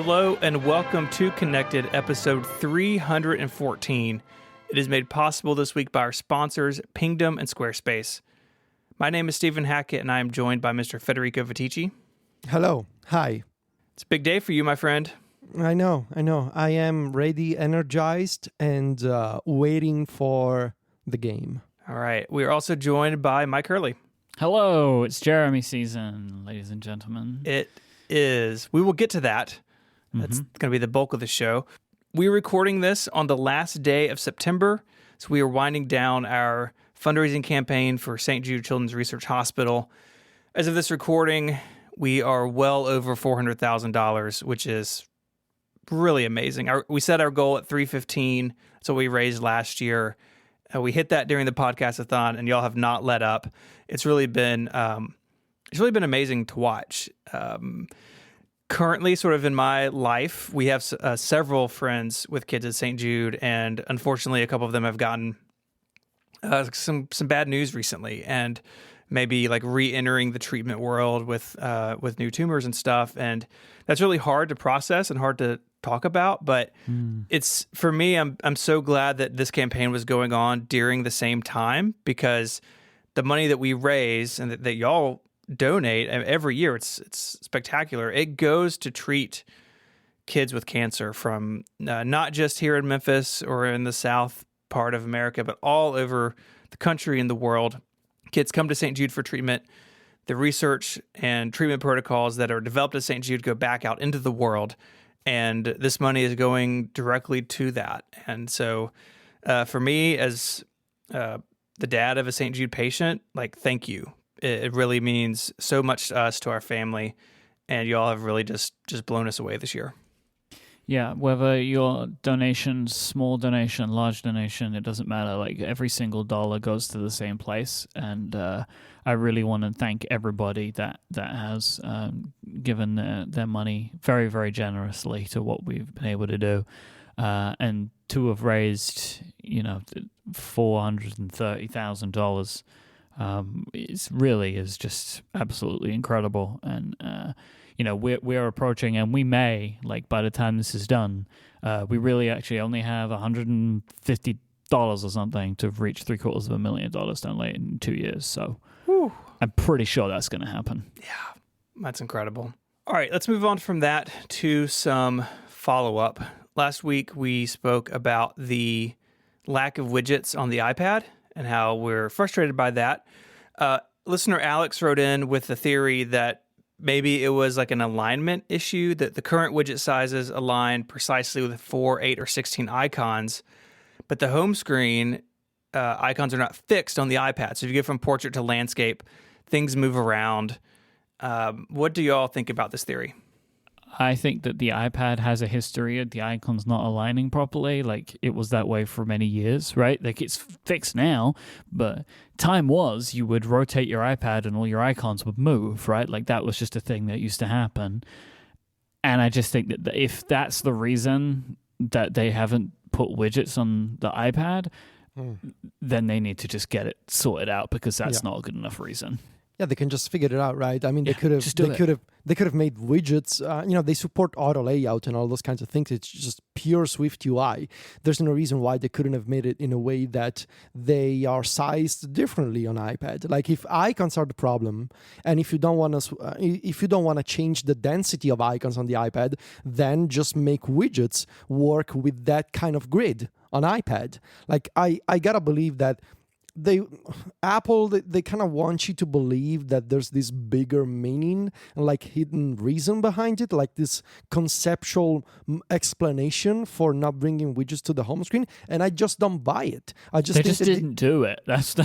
Hello and welcome to Connected, episode 314. It is made possible this week by our sponsors, Pingdom and Squarespace. My name is Stephen Hackett, and I am joined by Mr. Federico Vitici. Hello. Hi. It's a big day for you, my friend. I know. I am ready, energized, and waiting for the game. All right. We are also joined by Mike Hurley. Hello, it's Jeremies season, ladies and gentlemen. It is. We will get to that. That's going to be the bulk of the show. We're recording this on the last day of September, so we are winding down our fundraising campaign for St. Jude Children's Research Hospital. As of this recording, we are well over $400,000, which is really amazing. We set our goal at $315. That's what we raised last year. We hit that during the podcast-a-thon, and y'all have not let up. It's really been amazing to watch. Currently, sort of in my life, we have several friends with kids at St. Jude, and unfortunately, a couple of them have gotten some bad news recently, and maybe like re-entering the treatment world with new tumors and stuff. And that's really hard to process and hard to talk about. But it's, for me, I'm so glad that this campaign was going on during the same time, because the money that we raise and that y'all donate every year, it's spectacular. It goes to treat kids with cancer from not just here in Memphis or in the South part of America, but all over the country and the world. Kids come to St. Jude for treatment. The research and treatment protocols that are developed at St. Jude go back out into the world, and this money is going directly to that. And so for me, as the dad of a St. Jude patient, like, thank you. It really means so much to us, to our family, and y'all have really just blown us away this year. Yeah, whether your donation, small donation, large donation, it doesn't matter. Like, every single dollar goes to the same place, and I really want to thank everybody that has given their money very, very generously to what we've been able to do, and to have raised, $430,000. It really is just absolutely incredible. And, we're approaching, and we may, like, by the time this is done, we really actually only have $150 or something to reach $750,000 donated in 2 years. So I'm pretty sure that's going to happen. Yeah, that's incredible. All right, let's move on from that to some follow-up. Last week, we spoke about the lack of widgets on the iPad and how we're frustrated by that. Listener Alex wrote in with the theory that maybe it was like an alignment issue, that the current widget sizes align precisely with 4, 8, or 16 icons, but the home screen icons are not fixed on the iPad. So if you go from portrait to landscape, things move around. What do you all think about this theory? I think that the iPad has a history of the icons not aligning properly. Like, it was that way for many years, right? Like, it's fixed now, but time was you would rotate your iPad and all your icons would move, right? Like, that was just a thing that used to happen. And I just think that if that's the reason that they haven't put widgets on the iPad, then they need to just get it sorted out, because that's not a good enough reason. Yeah, they can just figure it out, right? I mean, they could have made widgets. They support auto layout and all those kinds of things. It's just pure Swift UI. There's no reason why they couldn't have made it in a way that they are sized differently on iPad. Like, if icons are the problem, and if you don't want to change the density of icons on the iPad, then just make widgets work with that kind of grid on iPad. Like, I gotta believe that Apple kind of want you to believe that there's this bigger meaning and like hidden reason behind it, like this conceptual explanation for not bringing widgets to the home screen, and I just don't buy it. They just didn't do it. That's the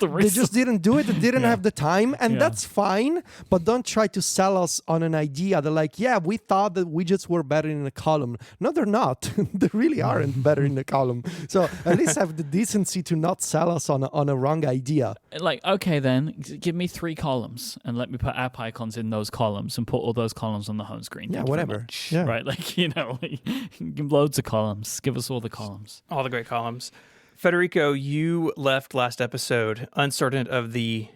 reason. They just didn't do it. They didn't have the time, and that's fine. But don't try to sell us on an idea that, like, yeah, we thought that widgets were better in a column. No, they're not. They really aren't better in a column. So at least have the decency to not sell us on a wrong idea. Like, okay, then give me 3 columns and let me put app icons in those columns and put all those columns on the home screen. Yeah, whatever. Yeah. Right? Like, loads of columns. Give us all the columns. All the great columns. Federico, you left last episode uncertain of the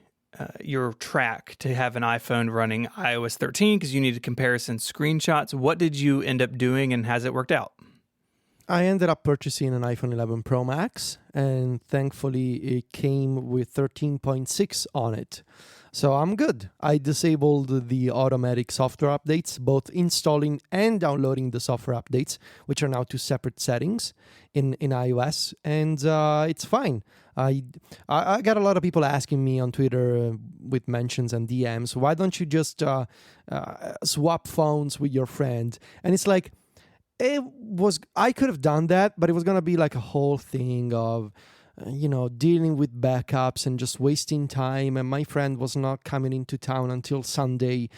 your track to have an iPhone running iOS 13 because you needed comparison screenshots. What did you end up doing, and has it worked out? I ended up purchasing an iPhone 11 Pro Max, and thankfully it came with 13.6 on it. So I'm good. I disabled the automatic software updates, both installing and downloading the software updates, which are now two separate settings in iOS, and it's fine. I got a lot of people asking me on Twitter with mentions and DMs, why don't you just swap phones with your friend? And it's like, I could have done that, but it was going to be like a whole thing of dealing with backups and just wasting time. And my friend was not coming into town until Sunday.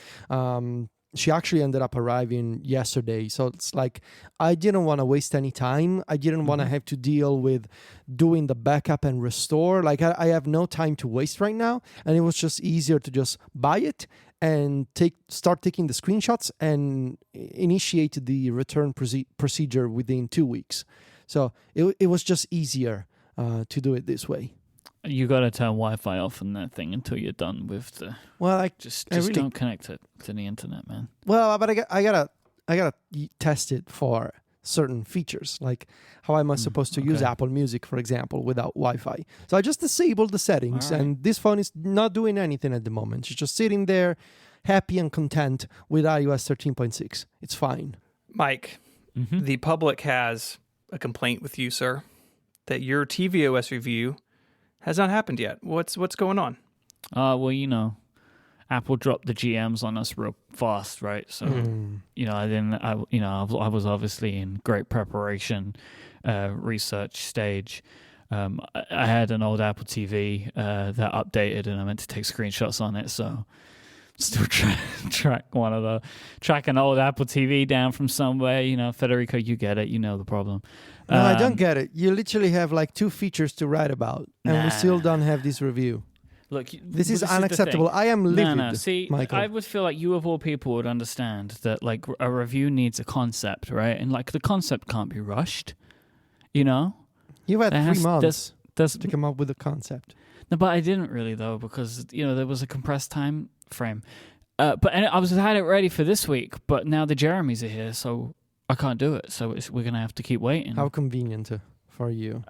She actually ended up arriving yesterday. So it's like, I didn't want to waste any time. I didn't want to have to deal with doing the backup and restore. Like, I have no time to waste right now. And it was just easier to just buy it and start taking the screenshots and initiate the return procedure within 2 weeks. So it was just easier to do it this way. You got to turn Wi-Fi off on that thing until you're done with the. Well, just don't connect it to the internet, man. Well, but I gotta test it for certain features, like how am I supposed to use Apple Music, for example, without Wi-Fi. So I just disabled the settings, and this phone is not doing anything at the moment. It's just sitting there, happy and content with iOS 13.6. It's fine. Mike, the public has a complaint with you, sir, that your tvOS review has not happened yet. What's going on? Well, Apple dropped the GMs on us real fast, right? So, I was obviously in great preparation, research stage. I had an old Apple TV that updated, and I meant to take screenshots on it. So, still track an old Apple TV down from somewhere. Federico, you get it. You know the problem. No, I don't get it. You literally have like 2 features to write about, and we still don't have this review. Look, this is unacceptable. I am livid. No. See, Michael. I would feel like you of all people would understand that like a review needs a concept, right? And like the concept can't be rushed. You had 3 months to come up with a concept. No, but I didn't really though, because there was a compressed time frame. But I had it ready for this week, but now the Jeremies are here, so I can't do it. So we're gonna have to keep waiting. How convenient for you.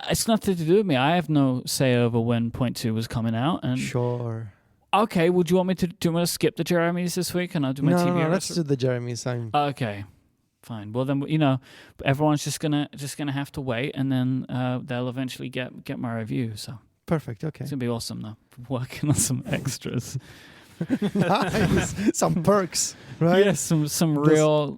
It's nothing to do with me. I have no say over when point 2 was coming out. And sure. Okay, would you want me to skip the Jeremies this week and I'll do my TV? No, let's do the Jeremies. Okay, fine. Well then, everyone's just gonna have to wait, and then they'll eventually get my review. So perfect. Okay, it's gonna be awesome though. Working on some extras. Nice. Some perks, right? Yeah, some real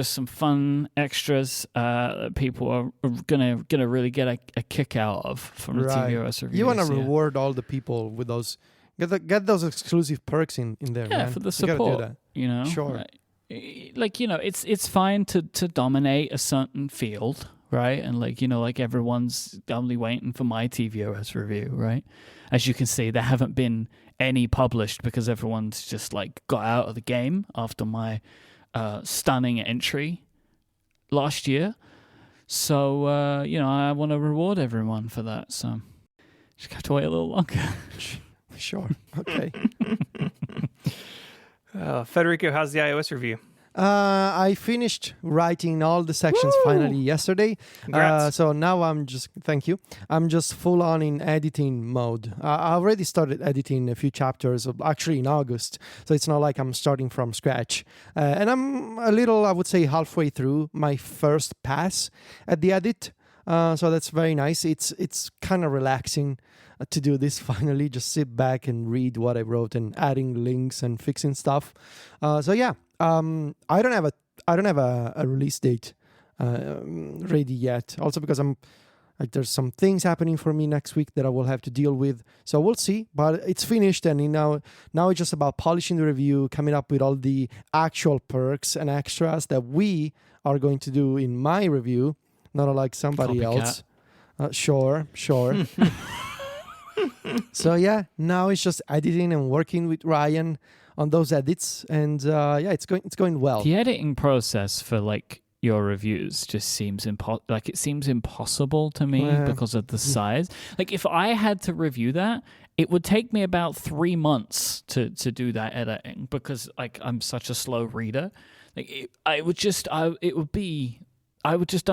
some fun extras that people are gonna really get a kick out of from the tvOS reviews. You want to reward all the people with those, get those exclusive perks in there, man. For the support. You gotta do that. Sure. It's fine to dominate a certain field, right? And everyone's only waiting for my tvOS review, right? As you can see, there haven't been any published because everyone's just got out of the game after my stunning entry last year. So, I want to reward everyone for that. So, just have to wait a little longer. Sure. Okay. Federico, how's the iOS review? I finished writing all the sections finally yesterday. So now thank you. I'm just full on in editing mode. I already started editing a few chapters, actually in August. So it's not like I'm starting from scratch. And I'm a little, I would say, halfway through my first pass at the edit. So that's very nice. It's kind of relaxing to do this finally. Just sit back and read what I wrote and adding links and fixing stuff. So yeah. I don't have a release date ready yet. Also because there's some things happening for me next week that I will have to deal with. So we'll see. But it's finished, and now it's just about polishing the review, coming up with all the actual perks and extras that we are going to do in my review, not like somebody else. Sure. So yeah, now it's just editing and working with Ryan on those edits, and it's going well. The editing process for your reviews just seems it seems impossible to me because of the size. Like if I had to review that, it would take me about 3 months to do that editing because like I'm such a slow reader. Like I would just don't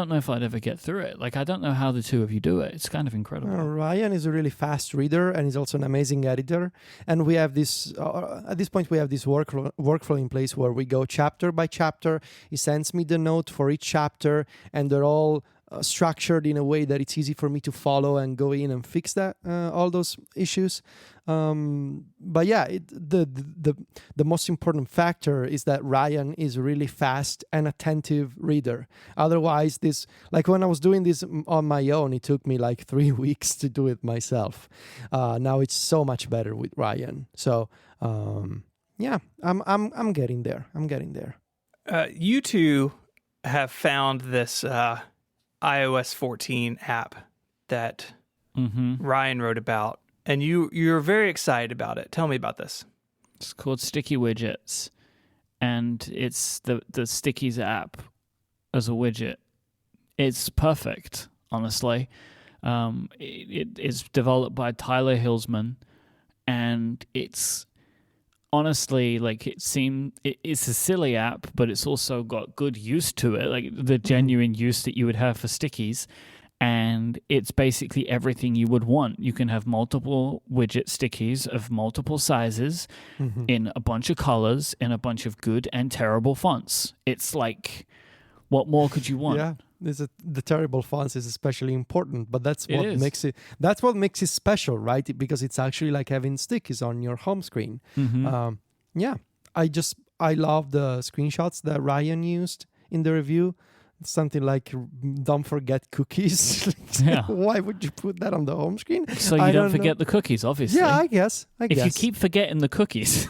know if I'd ever get through it. Like I don't know how the two of you do it. It's kind of incredible. Ryan is a really fast reader and he's also an amazing editor. And we have this at this point we have this workflow in place where we go chapter by chapter. He sends me the note for each chapter, and they're all structured in a way that it's easy for me to follow and go in and fix that all those issues. But yeah, the most important factor is that Ryan is a really fast and attentive reader. Otherwise, this, like when I was doing this on my own, it took me like 3 weeks to do it myself. Now it's so much better with Ryan. So yeah, I'm getting there. You two have found this iOS 14 app that Ryan wrote about, and you're very excited about it. Tell me about this. It's called Sticky Widgets, and it's the Stickies app as a widget. It's perfect, honestly. It is developed by Tyler Hilsman, and it's honestly, like it's a silly app, but it's also got good use to it, like the genuine use that you would have for stickies. And it's basically everything you would want. You can have multiple widget stickies of multiple sizes in a bunch of colors in a bunch of good and terrible fonts. It's like, what more could you want? Yeah. The terrible fonts is especially important, but that's what makes it special, right? Because it's actually like having stickies on your home screen. Yeah, I love the screenshots that Ryan used in the review. Something like, don't forget cookies. Yeah. Why would you put that on the home screen? So you don't forget the cookies, obviously. Yeah, I guess. If you keep forgetting the cookies,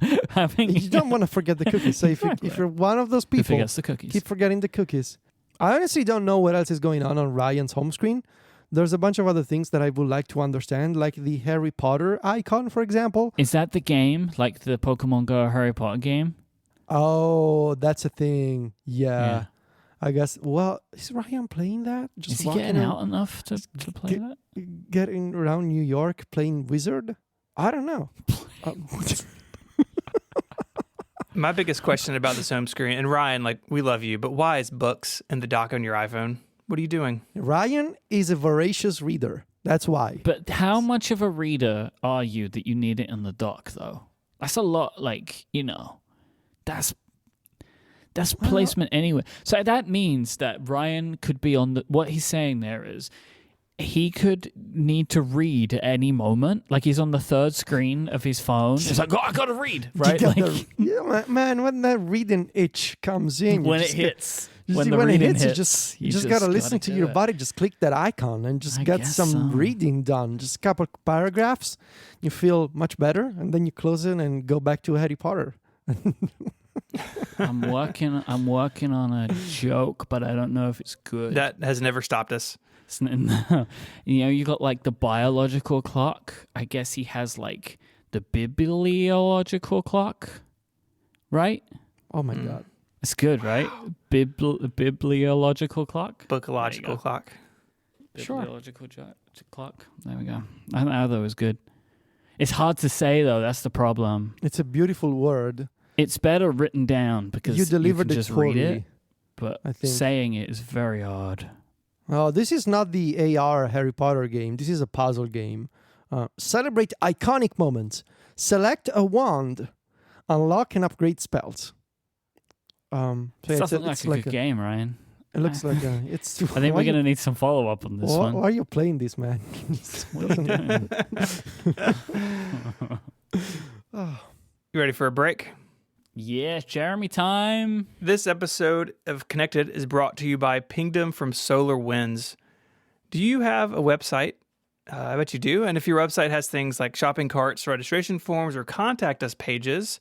you don't want to forget the cookies. So if you're one of those people, forgets the cookies, keep forgetting the cookies. I honestly don't know what else is going on Ryan's home screen. There's a bunch of other things that I would like to understand, like the Harry Potter icon, for example. Is that the game, like the Pokemon Go Harry Potter game? Oh, that's a thing. Yeah. I guess. Well, is Ryan playing that? Is he getting out enough to play that? Getting around New York playing Wizard? I don't know. My biggest question about this home screen, and Ryan, like, we love you, but why is books in the dock on your iPhone? What are you doing? Ryan is a voracious reader. That's why. But how much of a reader are you that you need it in the dock, though? That's a lot, like, that's placement anyway. So that means that Ryan could be on what he's saying there is he could need to read at any moment. Like he's on the third screen of his phone. It's like, I got to read, right? Yeah, man, when that reading itch comes in. When it hits. When it hits, you just got to listen to your body. Just click that icon and just get some reading done. Just a couple paragraphs. You feel much better. And then you close it and go back to Harry Potter. I'm working on a joke, but I don't know if it's good. That has never stopped us. You got like the biological clock. I guess he has like the bibliological clock, right? Oh my God. It's good, right? Bibliological clock? Bookological clock. Bibliological clock. There we go. I thought it was good. It's hard to say, though. That's the problem. It's a beautiful word. It's better written down because you delivered can just it read it, but saying it is very hard. Oh, this is not the AR Harry Potter game. This is a puzzle game. Celebrate iconic moments. Select a wand. Unlock and upgrade spells. It's like a good game, Ryan. It looks like it's. I think we're going to need some follow-up on this one. Why are you playing this, man? What are you doing? You ready for a break? Yes, Jeremy time. This episode of Connected is brought to you by Pingdom from Solar Winds. Do you have a website? I bet you do. And if your website has things like shopping carts, registration forms, or contact us pages,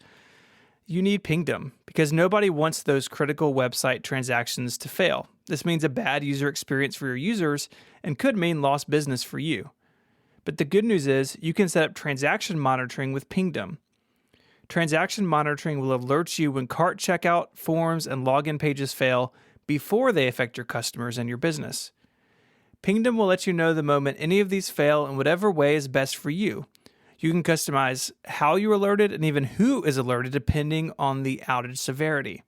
you need Pingdom because nobody wants those critical website transactions to fail. This means a bad user experience for your users and could mean lost business for you. But the good news is you can set up transaction monitoring with Pingdom. Transaction monitoring will alert you when cart checkout, forms, and login pages fail, before they affect your customers and your business. Pingdom will let you know the moment any of these fail in whatever way is best for you. You can customize how you're alerted and even who is alerted depending on the outage severity.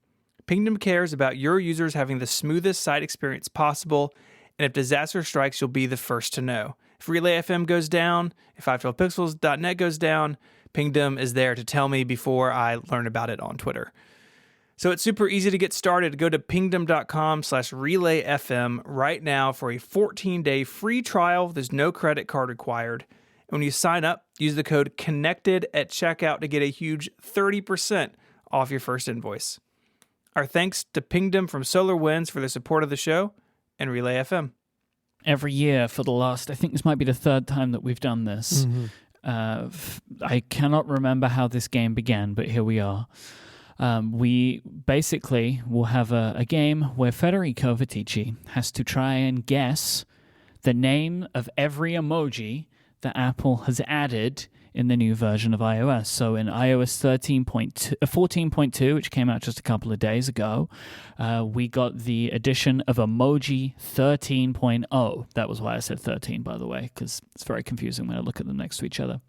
Pingdom cares about your users having the smoothest site experience possible, and if disaster strikes, you'll be the first to know. If Relay FM goes down, if 512pixels.net goes down, Pingdom is there to tell me before I learn about it on Twitter. So it's super easy to get started. Go to pingdom.com/relayfm right now for a 14-day free trial. There's no credit card required. And when you sign up, use the code CONNECTED at checkout to get a huge 30% off your first invoice. Our thanks to Pingdom from Solar Winds for their support of the show and Relay FM. Every year for the last, I think this might be the third time that we've done this. I cannot remember how this game began, but here we are. We basically will have a game where Federico Vitici has to try and guess the name of every emoji that Apple has added in the new version of iOS. So in iOS 14.2, which came out just a couple of days ago, we got the addition of emoji 13.0. That was why I said 13, by the way, because it's very confusing when I look at them next to each other.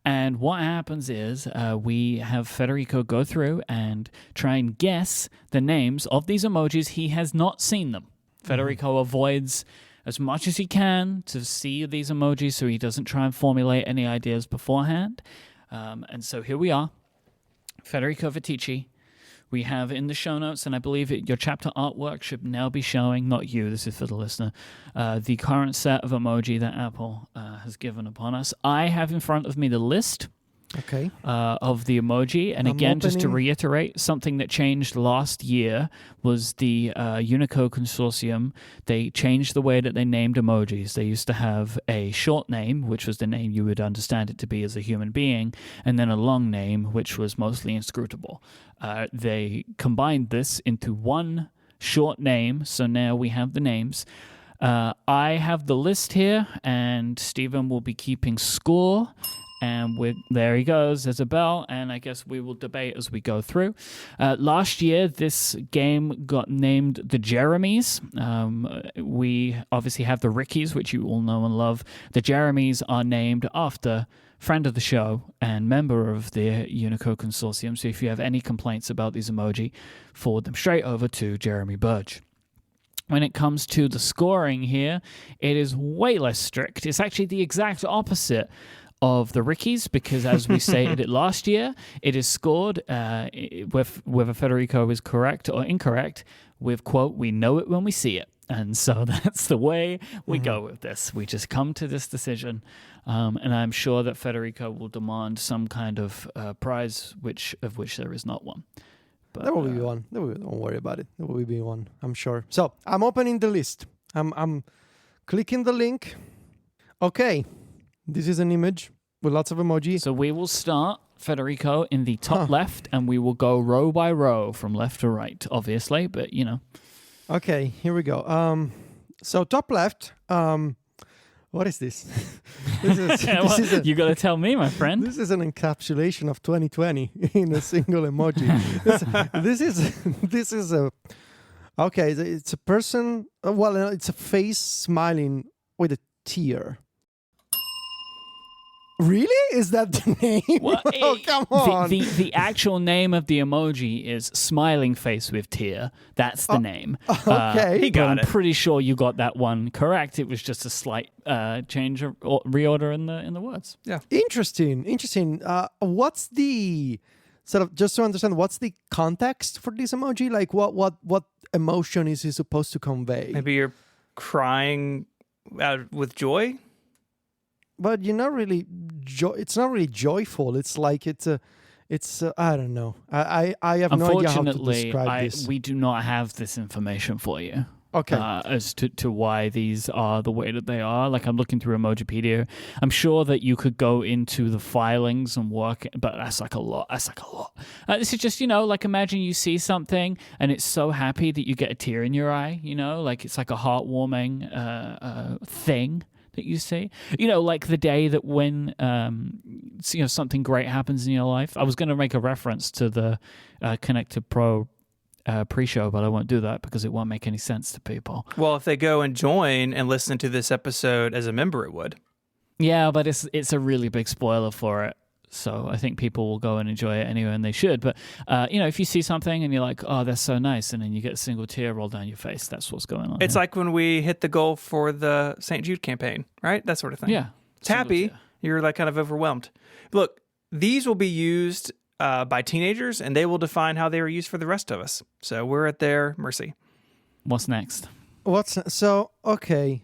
And what happens is we have Federico go through and try and guess the names of these emojis. He has not seen them. Federico avoids as much as he can to see these emojis so he doesn't try and formulate any ideas beforehand. And so here we are. Federico Vitici. We have in the show notes, and I believe your chapter artwork should now be showing, not you, this is for the listener, the current set of emoji that Apple has given upon us. I have in front of me the list of the emoji. And again, just to reiterate, something that changed last year was the Unicode Consortium. They changed the way that they named emojis. They used to have a short name, which was the name you would understand it to be as a human being, and then a long name, which was mostly inscrutable. They combined this into one short name, so now we have the names. I have the list here, and Stephen will be keeping score. And there he goes, there's a bell, and I guess we will debate as we go through. Last year, this game got named the Jeremies. We obviously have the Rickies, which you all know and love. The Jeremies are named after friend of the show and member of the Unicode Consortium. So if you have any complaints about these emoji, forward them straight over to Jeremy Burge. When it comes to the scoring here, it is way less strict. It's actually the exact opposite of the Rickies, because as we stated it last year, it is scored whether Federico is correct or incorrect with, quote, "we know it when we see it." And so that's the way we go with this. We just come to this decision, and I'm sure that Federico will demand some kind of prize, of which there is not one. But, there will be one. Don't worry about it. There will be one, I'm sure. So I'm opening the list. I'm clicking the link. Okay. This is an image with lots of emojis. So we will start, Federico, in the top left, and we will go row by row from left to right, obviously, but, you know. Okay, here we go. So top left, what is this? You got to tell me, my friend. This is an encapsulation of 2020 in a single emoji. This is a... Okay, it's a person... it's a face smiling with a tear. Really? Is that the name? Well, oh, come on. The actual name of the emoji is smiling face with tear. That's the name. Okay. He got it. I'm pretty sure you got that one correct. It was just a slight change or reorder in the words. Yeah. Interesting. What's the sort of, just to understand, what's the context for this emoji? Like what emotion is he supposed to convey? Maybe you're crying with joy? But you're not really it's not really joyful. It's like it's I don't know. I have no idea how to describe this. We do not have this information for you. Okay. As to why these are the way that they are. Like, I'm looking through Emojipedia. I'm sure that you could go into the filings and work, but that's like a lot. This is just, like, imagine you see something and it's so happy that you get a tear in your eye, like it's like a heartwarming thing that you see, like the day that when something great happens in your life. I was going to make a reference to the Connected Pro pre-show, but I won't do that because it won't make any sense to people. Well, if they go and join and listen to this episode as a member, it would. Yeah, but it's a really big spoiler for it. So I think people will go and enjoy it anyway, and they should. But, if you see something and you're like, oh, that's so nice, and then you get a single tear roll down your face, that's what's going on. It's like when we hit the goal for the St. Jude campaign, right? That sort of thing. Yeah. It's happy. You're like kind of overwhelmed. Look, these will be used by teenagers, and they will define how they were used for the rest of us. So we're at their mercy. What's next? Okay.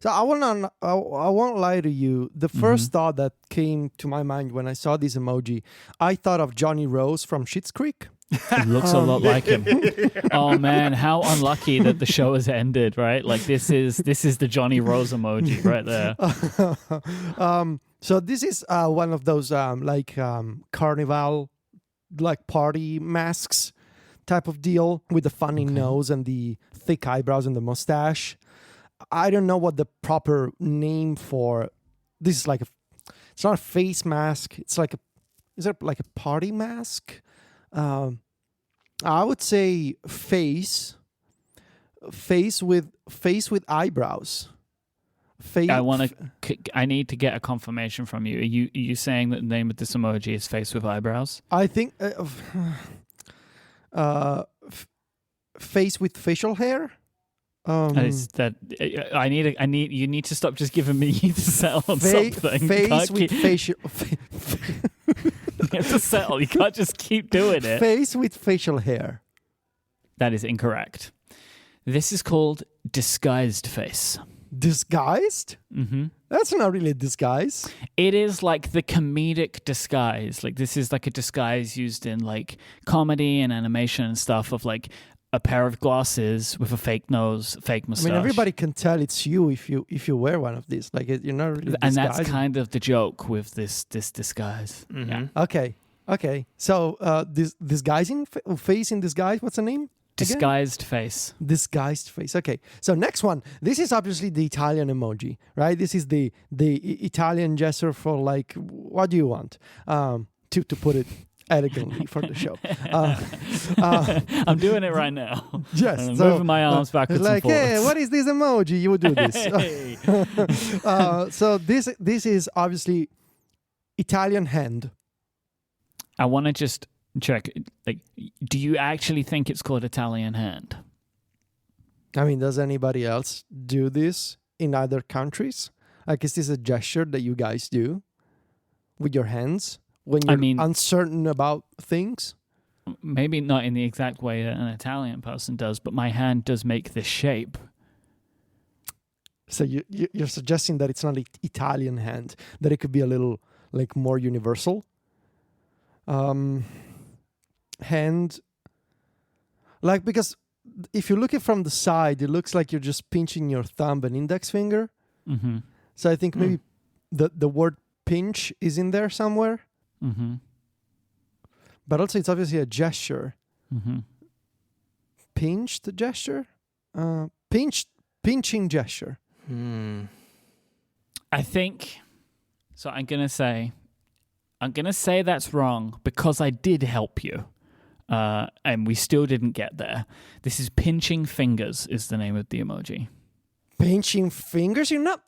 So I won't lie to you. The first thought that came to my mind when I saw this emoji, I thought of Johnny Rose from Schitt's Creek. It looks a lot like him. Oh man, how unlucky that the show has ended, right? Like this is the Johnny Rose emoji right there. So this is one of those carnival party masks type of deal with the funny nose and the thick eyebrows and the mustache. I don't know what the proper name for this is. It's not a face mask. Is it like a party mask? I would say face with eyebrows. I need to get a confirmation from you. Are you saying that the name of this emoji is face with eyebrows? I think face with facial hair. You need to stop just giving me to settle on something. Face with facial. You have to settle. You can't just keep doing it. Face with facial hair. That is incorrect. This is called disguised face. Disguised? Mm-hmm. That's not really a disguise. It is like the comedic disguise. Like this is like a disguise used in like comedy and animation and stuff of like a pair of glasses with a fake nose, fake mustache. I mean, everybody can tell it's you if you wear one of these. Like you're not really. And that's kind of the joke with this disguise. Mm-hmm. Yeah. Okay. So this disguising face in disguise. What's the name? Disguised face. Disguised face. Okay. So next one. This is obviously the Italian emoji, right? This is the Italian gesture for like, what do you want? To put it elegantly for the show. I'm doing it right now. Yes. I'm moving my arms backwards like, and forwards. hey, what is this emoji? You would do this. Hey. So this is obviously Italian hand. I want to just check. Like, do you actually think it's called Italian hand? I mean, does anybody else do this in other countries? Like, is this a gesture that you guys do with your hands when you're uncertain about things? Maybe not in the exact way that an Italian person does, but my hand does make this shape. So you're suggesting that it's not an Italian hand, that it could be a little like more universal? Hand, like, because if you look at it from the side, it looks like you're just pinching your thumb and index finger. Mm-hmm. So I think maybe the word pinch is in there somewhere. Mm-hmm. But also it's obviously a gesture. Mm-hmm. Pinched gesture? Pinching gesture. I think, so I'm going to say that's wrong because I did help you. And we still didn't get there. This is pinching fingers is the name of the emoji. Pinching fingers? You're not...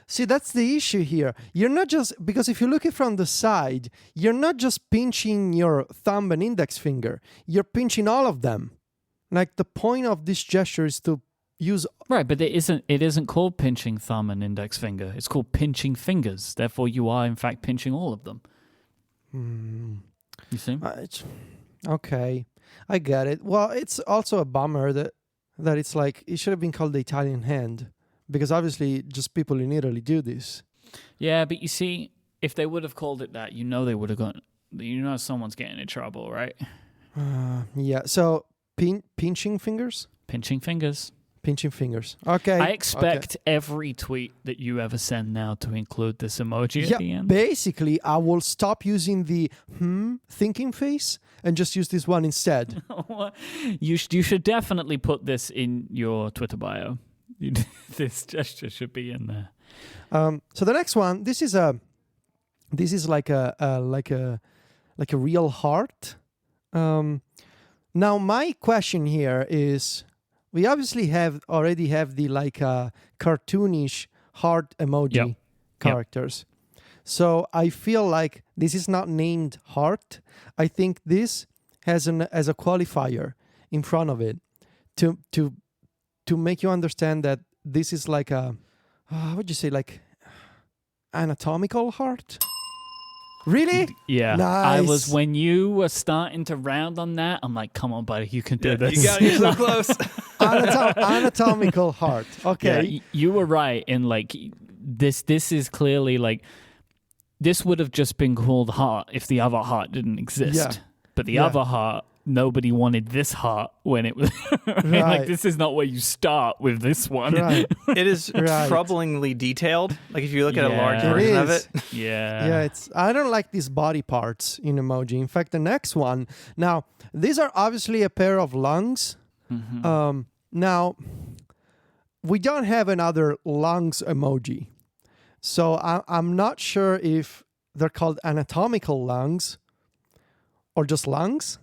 See, that's the issue here. You're not just... Because if you look at it from the side, you're not just pinching your thumb and index finger. You're pinching all of them. Like, the point of this gesture is to use... Right, but it isn't called pinching thumb and index finger. It's called pinching fingers. Therefore, you are, in fact, pinching all of them. You see? Okay, I get it. Well, it's also a bummer that it's like it should have been called the Italian hand because obviously just people in Italy do this. Yeah, but you see, if they would have called it that, they would have gone. Someone's getting in trouble, right? Yeah. So pinching fingers. Pinching fingers. Pinching fingers. Okay. I expect every tweet that you ever send now to include this emoji at the end. Basically, I will stop using the thinking face and just use this one instead. You should definitely put this in your Twitter bio. This gesture should be in there. So the next one, this is like a real heart. Now, my question here is, we obviously already have the cartoonish heart emoji Yep. characters. So I feel like this is not named heart. I think this has as a qualifier in front of it to make you understand that this is like a how would you say, like anatomical heart? Really? Yeah. Nice. I was, when you were starting to round on that, I'm like, come on, buddy, you can do this. You got it. You're so close. Anatomical heart. Okay. Yeah, you were right in like this is clearly like this would have just been called heart if the other heart didn't exist. Yeah. But the Yeah. other heart, nobody wanted this heart when it was right? Right. Like, this is not where you start with this one. Right. It is Right. troublingly detailed. Like if you look at a large Yeah. It version of is. it. Yeah. Yeah, I don't like these body parts in emoji. In fact, the next one. Now, these are obviously a pair of lungs. Mhm. Now, we don't have another lungs emoji. So I'm not sure if they're called anatomical lungs or just lungs,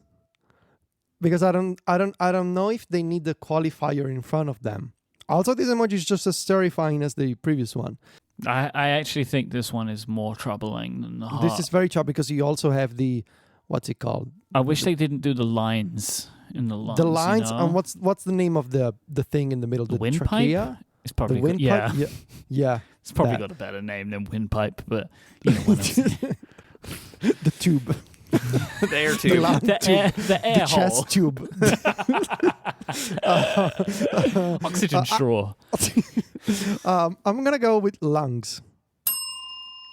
because I don't know if they need the qualifier in front of them. Also, this emoji is just as terrifying as the previous one. I actually think this one is more troubling than the heart. This is very tough because you also have the, what's it called? I wish they didn't do the lines in the lungs. The lines, you know? and what's the name of the thing in the middle? The The windpipe? trachea? It's The probably windpipe? yeah. Yeah. It's probably that. got a better name than windpipe, but you know what I'm saying. The tube. The air The tube. lung the tube. air, the air The hole, chest tube. oxygen straw. I'm gonna go with lungs.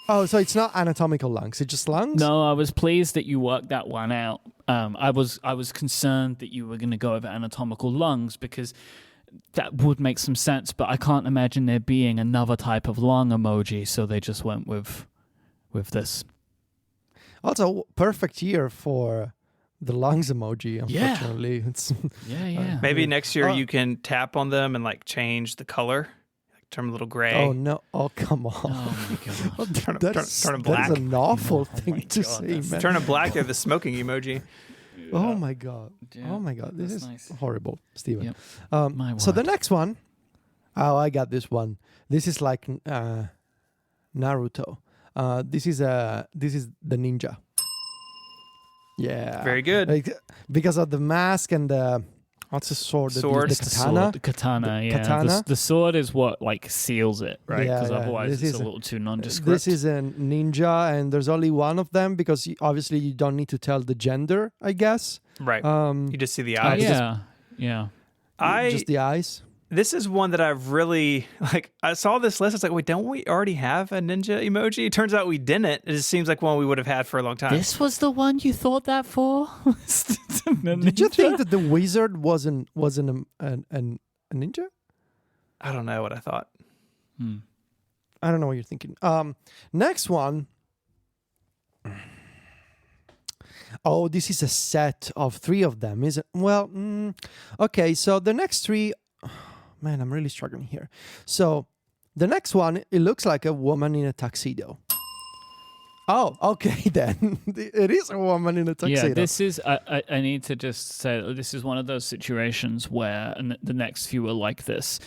Oh, so it's not anatomical lungs; it's just lungs. No, I was pleased that you worked that one out. I was concerned that you were going to go over anatomical lungs because that would make some sense, but I can't imagine there being another type of lung emoji, so they just went with this. Also, perfect year for the lungs emoji. Yeah. Unfortunately, it's Yeah. Maybe next year Oh. you can tap on them and like change the color, like turn them a little gray. oh no! Oh come on! Oh my god. Turn 'em- That's turn 'em that's black. an awful my thing to God, say, that's- man. Turn them black. They're the smoking emoji. Oh my god! Yeah, Oh my god! This that's is nice. horrible, Steven. Yep. My So the word. next one, oh, I got this one. This is like Naruto. This is the ninja. Yeah, Very good. Like, because of the mask and the what's the sword? Sword. The It's the katana. sword, the katana, The yeah. katana? The sword is what like seals it, right? Yeah, Because yeah. otherwise This it's is a a- little too nondescript. This is a ninja, and there's only one of them because obviously you don't need to tell the gender, I guess. Right. You just see the Oh, eyes. yeah. Just the eyes. This is one that I've really like. I saw this list. I was like, wait, don't we already have a ninja emoji? It turns out we didn't. It just seems like one we would have had for a long time. This was the one you thought that for? Did you think that the wizard wasn't a ninja? I don't know what I thought. I don't know what you're thinking. Next one. Oh, this is a set of 3 of them, is it? Well, okay. So the next 3, man, I'm really struggling here. So the next one, it looks like a woman in a tuxedo. Oh, okay then. It is a woman in a tuxedo. Yeah, this is. I need to just say that this is one of those situations where, and the next few are like this.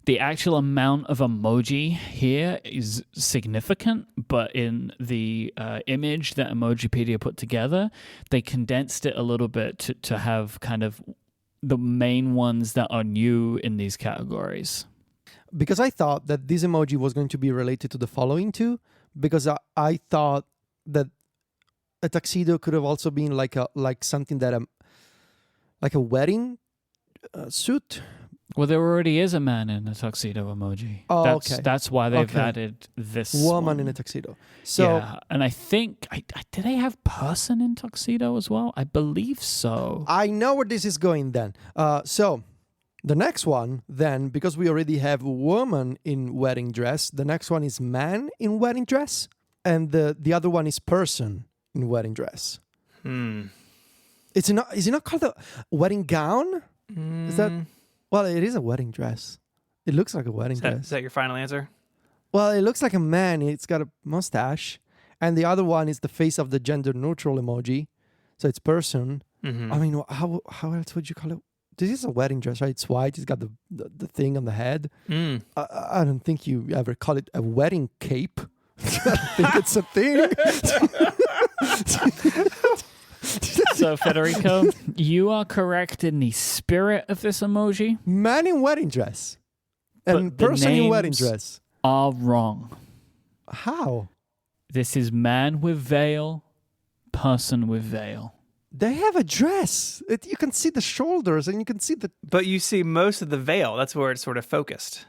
The actual amount of emoji here is significant, but in the image that Emojipedia put together, they condensed it a little bit to have kind of the main ones that are new in these categories. Because I thought that this emoji was going to be related to the following 2, because I thought that a tuxedo could have also been like something that like a wedding suit. Well, there already is a man in a tuxedo emoji. Oh, that's, okay. That's why they've Okay. added this Woman one. in a tuxedo. So yeah, and I think do they have person in tuxedo as well? I believe so. I know where this is going then. So the next one then, because we already have woman in wedding dress, the next one is man in wedding dress, and the other one is person in wedding dress. Is it not called a wedding gown? Is that? Well, it is a wedding dress. It looks like a wedding dress. Is that your final answer? Well, it looks like a man. It's got a mustache. And the other one is the face of the gender neutral emoji. So it's person. Mhm. I mean, how else would you call it? This is a wedding dress, right? It's white. It's got the thing on the head. Mm. I don't think you ever call it a wedding cape. I don't think it's a thing. So, Federico, you are correct in the spirit of this emoji. Man in wedding dress. And But the person in wedding names dress. are wrong. How? This is man with veil, person with veil. They have a dress. You can see the shoulders and you can see the... But you see most of the veil. That's where it's sort of focused.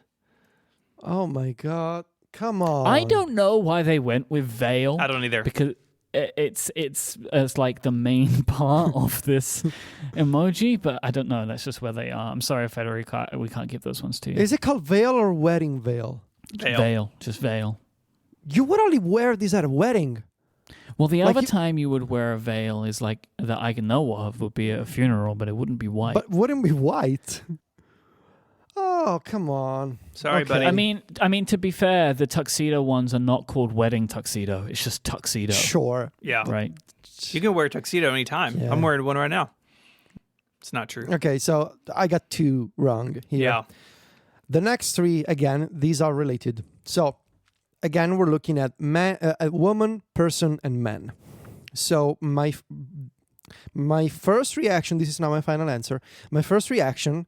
Oh my God. Come on. I don't know why they went with veil. I don't either. Because it's like the main part of this emoji, but I don't know. That's just where they are. I'm sorry, Federico, we can't give those ones to you. Is it called veil or wedding veil? Veil. Just veil. You would only wear this at a wedding. Well, the Like other time you would wear a veil is like that I can know of would be at a funeral, but it wouldn't be white. But wouldn't be white. Oh, come on. Sorry, Okay. buddy. I mean, to be fair, the tuxedo ones are not called wedding tuxedo. It's just tuxedo. Sure. Yeah. Right. You can wear a tuxedo anytime. Yeah. I'm wearing one right now. It's not true. Okay, so I got 2 wrong here. Yeah. The next 3, again, these are related. So, again, we're looking at man, a woman, person, and man. So my first reaction, this is not my final answer, my first reaction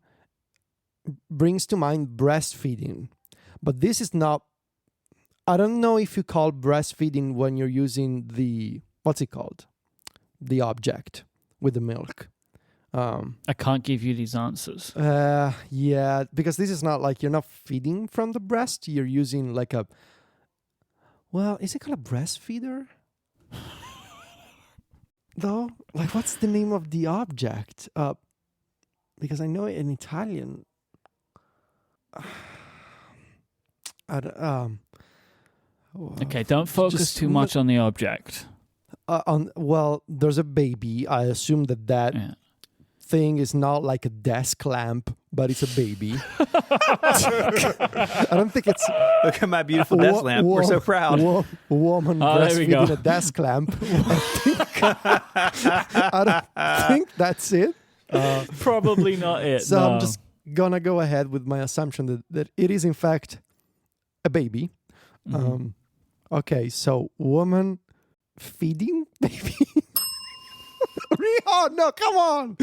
brings to mind breastfeeding. But this is not, I don't know if you call breastfeeding when you're using the, what's it called? The object with the milk. I can't give you these answers. Yeah, because this is not like, you're not feeding from the breast, you're using like a, well, is it called a breastfeeder? Though, like, what's the name of the object? Because I know it in Italian. Okay, don't focus just too much on the object. Well, there's a baby. I assume that Yeah. thing is not like a desk lamp, but it's a baby. I don't think it's Look at my beautiful desk lamp. We're so proud. Woman There we go. breastfeeding a desk lamp. I don't think that's it. Probably not it. So no. I'm just gonna go ahead with my assumption that it is in fact a baby. Mhm. Okay, so woman feeding baby. Oh no, come on!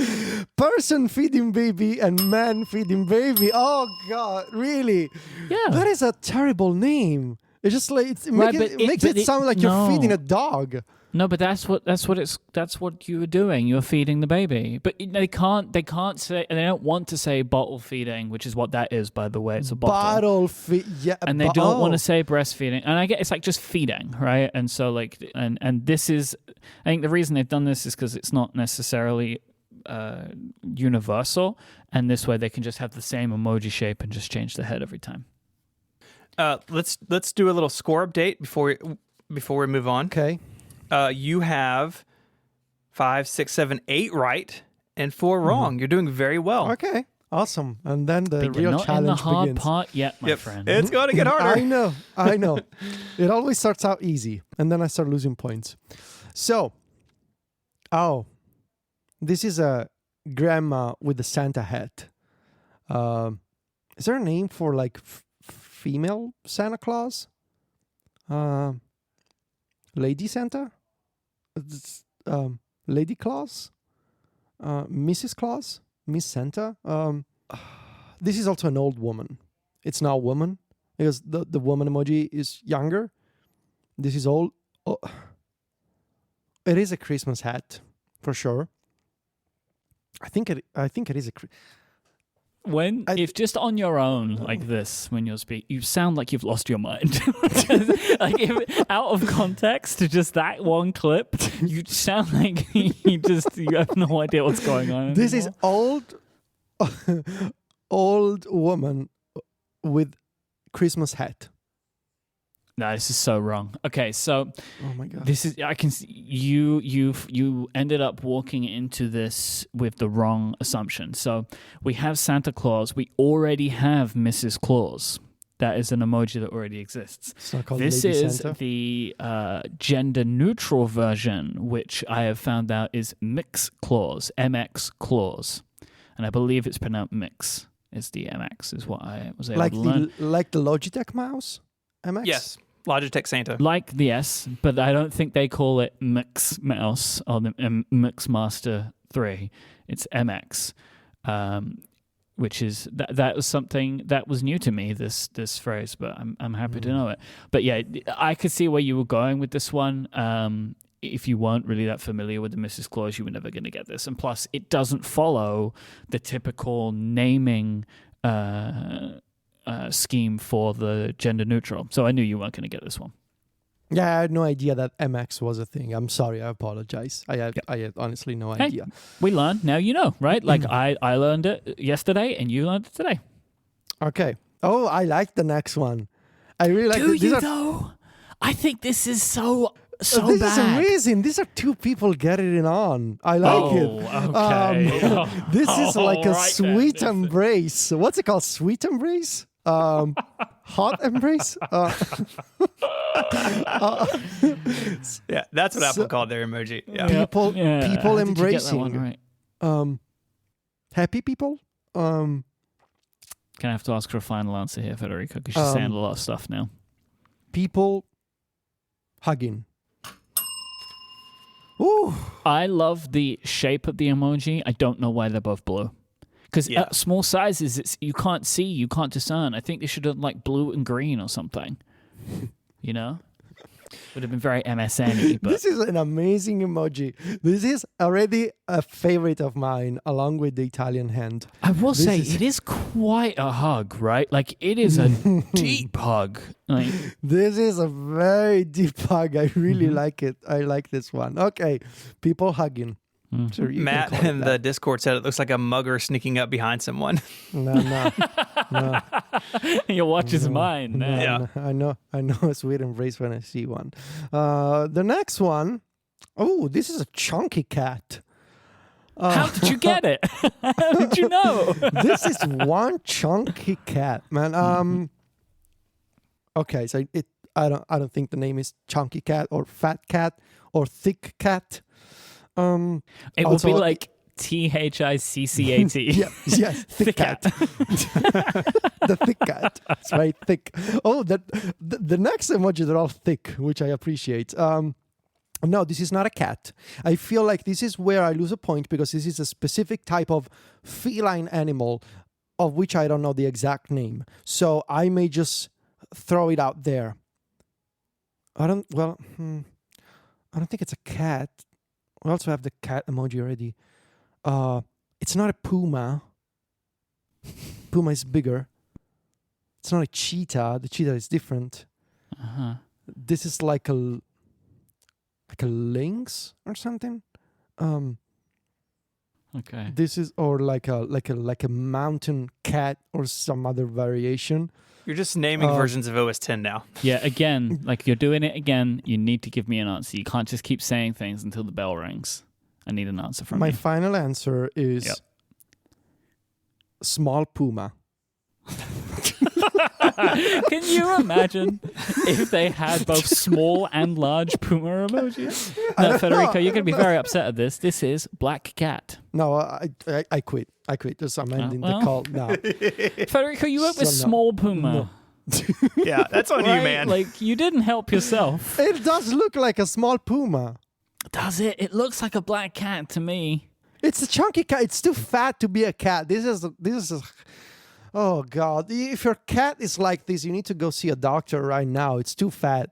Person feeding baby and man feeding baby. Oh God, really? Yeah. That is a terrible name. It's just like it makes it sound like you're feeding a dog. No, but that's what you were doing. You're feeding the baby. But they can't say, and they don't want to say bottle feeding, which is what that is, by the way. It's a bottle. Yeah, And they don't want to say breastfeeding. And I get it's like just feeding, right? And so like and this is, I think the reason they've done this is because it's not necessarily universal, and this way they can just have the same emoji shape and just change the head every time. Let's do a little score update before we move on. Okay. You have 5, 6, 7, 8 right and 4 wrong. You're doing very well. Okay. Awesome. And then the But you're real not challenge in the hard begins. part yet, my Yep. friend. It's going to get harder. I know. It always starts out easy, and then I start losing points. So, this is a grandma with a Santa hat. Is there a name for like female Santa Claus? Lady Santa? Lady Claus? Mrs. Claus? Miss Santa? This is also an old woman. It's not a woman because the woman emoji is younger. This is old. Oh. It is a Christmas hat for sure. I think it is a. If just on your own like this, when you're speaking, you sound like you've lost your mind. Like if, out of context to just that one clip, you sound like you have no idea what's going on. This is old woman with Christmas hat. No, this is so wrong. Okay, so Oh my God. this is I can see you ended up walking into this with the wrong assumption. So we have Santa Claus. We already have Mrs. Claus. That is an emoji that already exists. It's not called This Lady is Santa. the gender-neutral version, which I have found out is mix clause, MX clause. And I believe it's pronounced mix. It's the MX is what I was able to learn. Like the Logitech mouse? MX? Yes, Logitech Santa. Like the S, but I don't think they call it Mix Mouse or the Mix Master 3. It's MX, which is that was something that was new to me. This phrase, but I'm happy to know it. But yeah, I could see where you were going with this one. If you weren't really that familiar with the Mrs. Claus, you were never going to get this. And plus, it doesn't follow the typical naming scheme for the gender neutral. So I knew you weren't going to get this one. Yeah, I had no idea that MX was a thing. I'm sorry, I apologize. I had honestly no idea. We learned, now you know, right? Like I learned it yesterday and you learned it today. Okay. Oh, I like the next one. I really like Do though? I think this is so this bad. is amazing. These are two people getting it on. I like it. Okay. This is like a Right sweet then. embrace. What's it called? Sweet embrace? Hot embrace? Yeah, that's what Apple called their emoji. Yeah. People How did you get that embracing. one right? Happy people? Gonna have to ask for a final answer here, Federico, because you're saying a lot of stuff now. People hugging. Ooh. I love the shape of the emoji. I don't know why they're both blue. Because at small sizes, you can't see, you can't discern. I think they should have like blue and green or something. You know? Would have been very MSN-y, but This is an amazing emoji. This is already a favorite of mine, along with the Italian hand. I will This say is- it is quite a hug, right? Like it is a deep hug. Like, This is a very deep hug. I really like it. I like this one. Okay, people hugging. Sure, you can Matt call it in that. the Discord said it looks like a mugger sneaking up behind someone. No. your watch is mine. No, now. no, I know a sweet embrace when I see one. The next one, oh, this is a chunky cat. How did you get it? How did you know? This is one chunky cat, man. Okay, so I don't think the name is chunky cat or fat cat or thick cat. It would Also- be like THICCAT. Yeah, yes, thick cat. The thick cat. It's very thick. Oh, the next emoji, they're all thick, which I appreciate. No, this is not a cat. I feel like this is where I lose a point because this is a specific type of feline animal of which I don't know the exact name. So I may just throw it out there. I don't think it's a cat. We also have the cat emoji already. It's not a puma. Puma is bigger. It's not a cheetah. The cheetah is different. Uh-huh. This is like a lynx or something. Okay. This is or like a mountain cat or some other variation. You're just naming versions of OS 10 now. Yeah, again, like you're doing it again. You need to give me an answer. You can't just keep saying things until the bell rings. I need an answer from My you. final answer is Yep. small puma. Can you imagine if they had both small and large puma emojis? No, Federico, you're going to be very upset at this. This is black cat. No, I quit. I quit. Just I'm ending well. the call now. Federico, you went with So no. small puma. Yeah, that's on you, Right? man. Like, you didn't help yourself. It does look like a small puma. Does it? It looks like a black cat to me. It's a chunky cat. It's too fat to be a cat. This is. Oh God! If your cat is like this, you need to go see a doctor right now. It's too fat.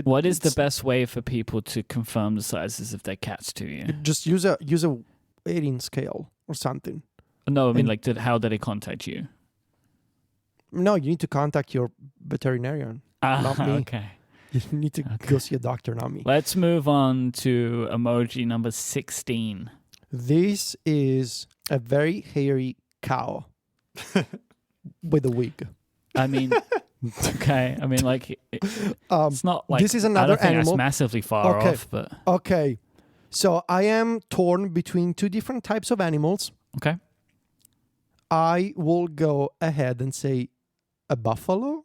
What is the best way for people to confirm the sizes of their cats to you? Just use a weighing scale or something. No, I mean, like, how did they contact you? No, you need to contact your veterinarian. Not me. Okay. You need to go see a doctor, not me. Let's move on to emoji number 16. This is a very hairy cow with a wig. I mean, okay. I mean, like, it's not like this is I another don't think animal. that's massively far Okay. off, but Okay, so I am torn between two different types of animals. okay. I will go ahead and say a buffalo.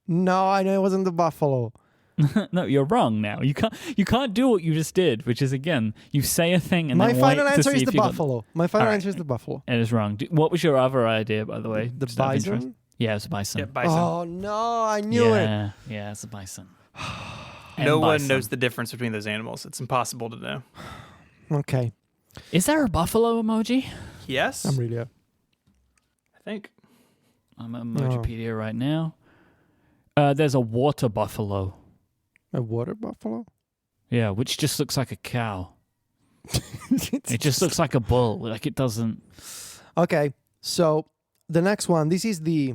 No, I know it wasn't the buffalo. No, you're wrong now. You can't do what you just did, which is, again, you say a thing and My then final wait to answer see is if the you got- buffalo. My final All right. answer is the buffalo. It is wrong. What was your other idea, by the way? The Just out of interest? bison? Yeah, it's a bison. Yeah, bison. Oh, no, I knew it. Yeah, it's a bison. No And one bison. knows the difference between those animals. It's impossible to know. Okay, Is there a buffalo emoji? Yes, I'm really... I think. I'm at Emojipedia right now. There's a water buffalo. A water buffalo? Yeah, which just looks like a cow. It just looks like a bull. Like it doesn't. Okay, so the next one, this is the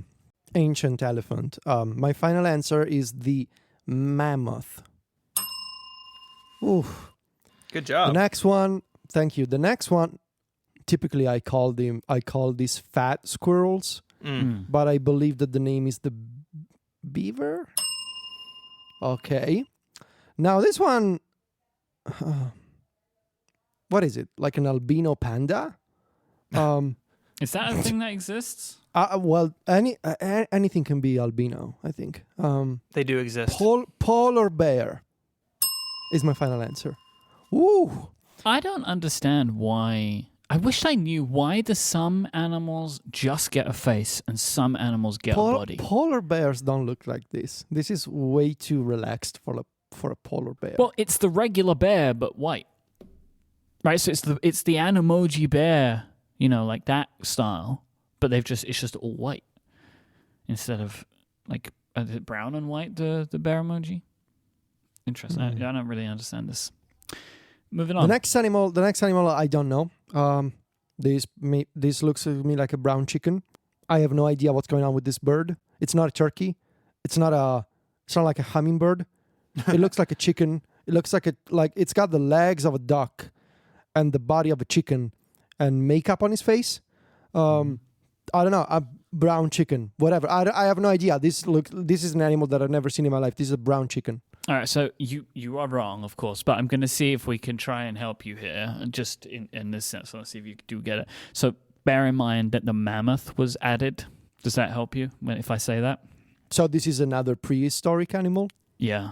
ancient elephant. My final answer is the mammoth. Oof. Good The job. next one, thank you. The next one, typically I call these fat squirrels, but I believe that the name is the beaver. Okay. Now this one, what is it? Like an albino panda? Is that a thing that exists? Well, anything can be albino, I think. They do exist. Polar bear is my final answer. Ooh. I don't understand why. I wish I knew why do some animals just get a face and some animals get a body. Polar bears don't look like this. This is way too relaxed for a polar bear. Well, it's the regular bear but white, right? So it's the Animoji bear, like that style, but it's just all white instead of like is it brown and white the bear emoji. Interesting. I don't really understand this. Moving on. The next animal I don't know. This looks to me like a brown chicken. I have no idea what's going on with this bird. It's not a turkey. It's not like a hummingbird. It looks like a chicken. It looks like it's got the legs of a duck and the body of a chicken and makeup on his face. I don't know, a brown chicken, whatever. I have no idea. This is an animal that I've never seen in my life. This is a brown chicken. All right, so you are wrong, of course, but I'm going to see if we can try and help you here, just in this sense. Let's see if you do get it. So bear in mind that the mammoth was added. Does that help you if I say that? So this is another prehistoric animal. Yeah.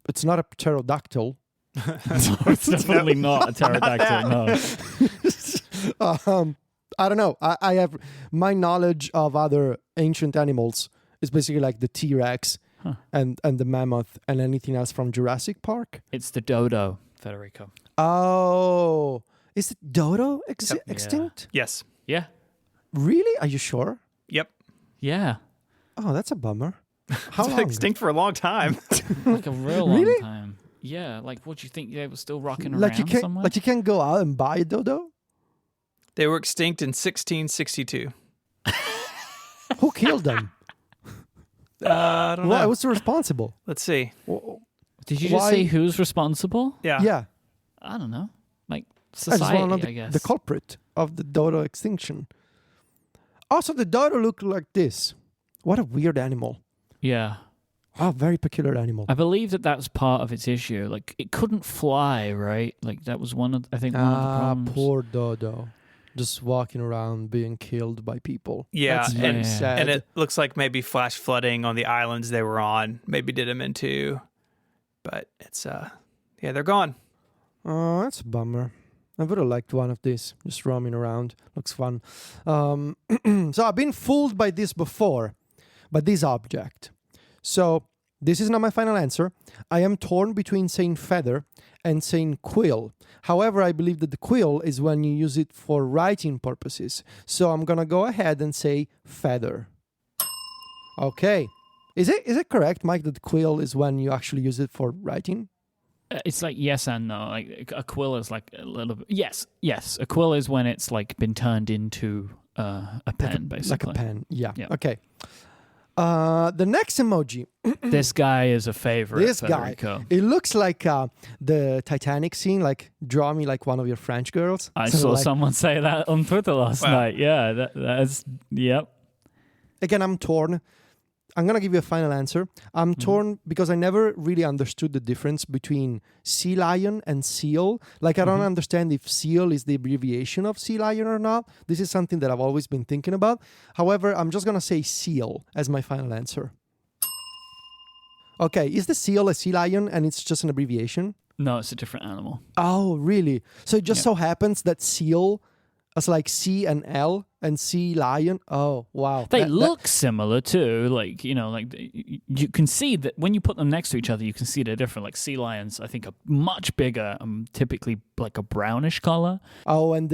It's not a pterodactyl. It's definitely not a pterodactyl, no. I don't know. I have my knowledge of other ancient animals is basically like the T-Rex and the mammoth and anything else from Jurassic Park. It's the dodo, Federico. Oh, is it dodo extinct? Yes. Yeah. Really? Are you sure? Yep. Yeah. Oh, that's a bummer. How It's been long? extinct for a long time. Like a real long Really? time. Yeah. Like, what do you think? They were still rocking Like around somewhere? you can't go out and buy a dodo? They were extinct in 1662. Who killed them? I don't know. Why was responsible? Let's see. Did you just why- say who's responsible? Yeah. Yeah. I don't know. Like I just want to society, know I guess. the culprit of the dodo extinction. Also, the dodo looked like this. What a weird animal. Yeah. Wow, very peculiar animal. I believe that was part of its issue. Like, it couldn't fly, right? Like, that was one of the problems. Poor dodo. Just walking around being killed by people. Yeah, That's very and- sad. And it looks like maybe flash flooding on the islands they were on maybe did them into. But it's, they're gone. Oh, that's a bummer. I would have liked one of these, just roaming around. Looks fun. So I've been fooled by this before, by this object. So this is not my final answer. I am torn between saying feather and saying quill. However, I believe that the quill is when you use it for writing purposes. So I'm going to go ahead and say feather. Okay. Is it correct, Mike, that quill is when you actually use it for writing? It's like yes and no. Like, a quill is like a little bit... Yes. A quill is when it's like been turned into a pen, basically. Like a pen, yeah. Yeah. Okay. The next emoji. This guy is a favorite, This guy. Federico. It looks like the Titanic scene, like draw me like one of your French girls. I So, saw like, someone say that on Twitter last Wow. night. Yeah, that's... Yep. Again, I'm torn. I'm going to give you a final answer. I'm torn because I never really understood the difference between sea lion and seal. Like, I don't understand if seal is the abbreviation of sea lion or not. This is something that I've always been thinking about. However, I'm just going to say seal as my final answer. Okay, is the seal a sea lion and it's just an abbreviation? No, it's a different animal. Oh, really? So it just so happens that seal is like C and L and sea lion. Oh, wow. They look similar too. Like, you know, like you can see that when you put them next to each other, you can see they're different. Like sea lions, I think, are much bigger, typically like a brownish color. Oh, and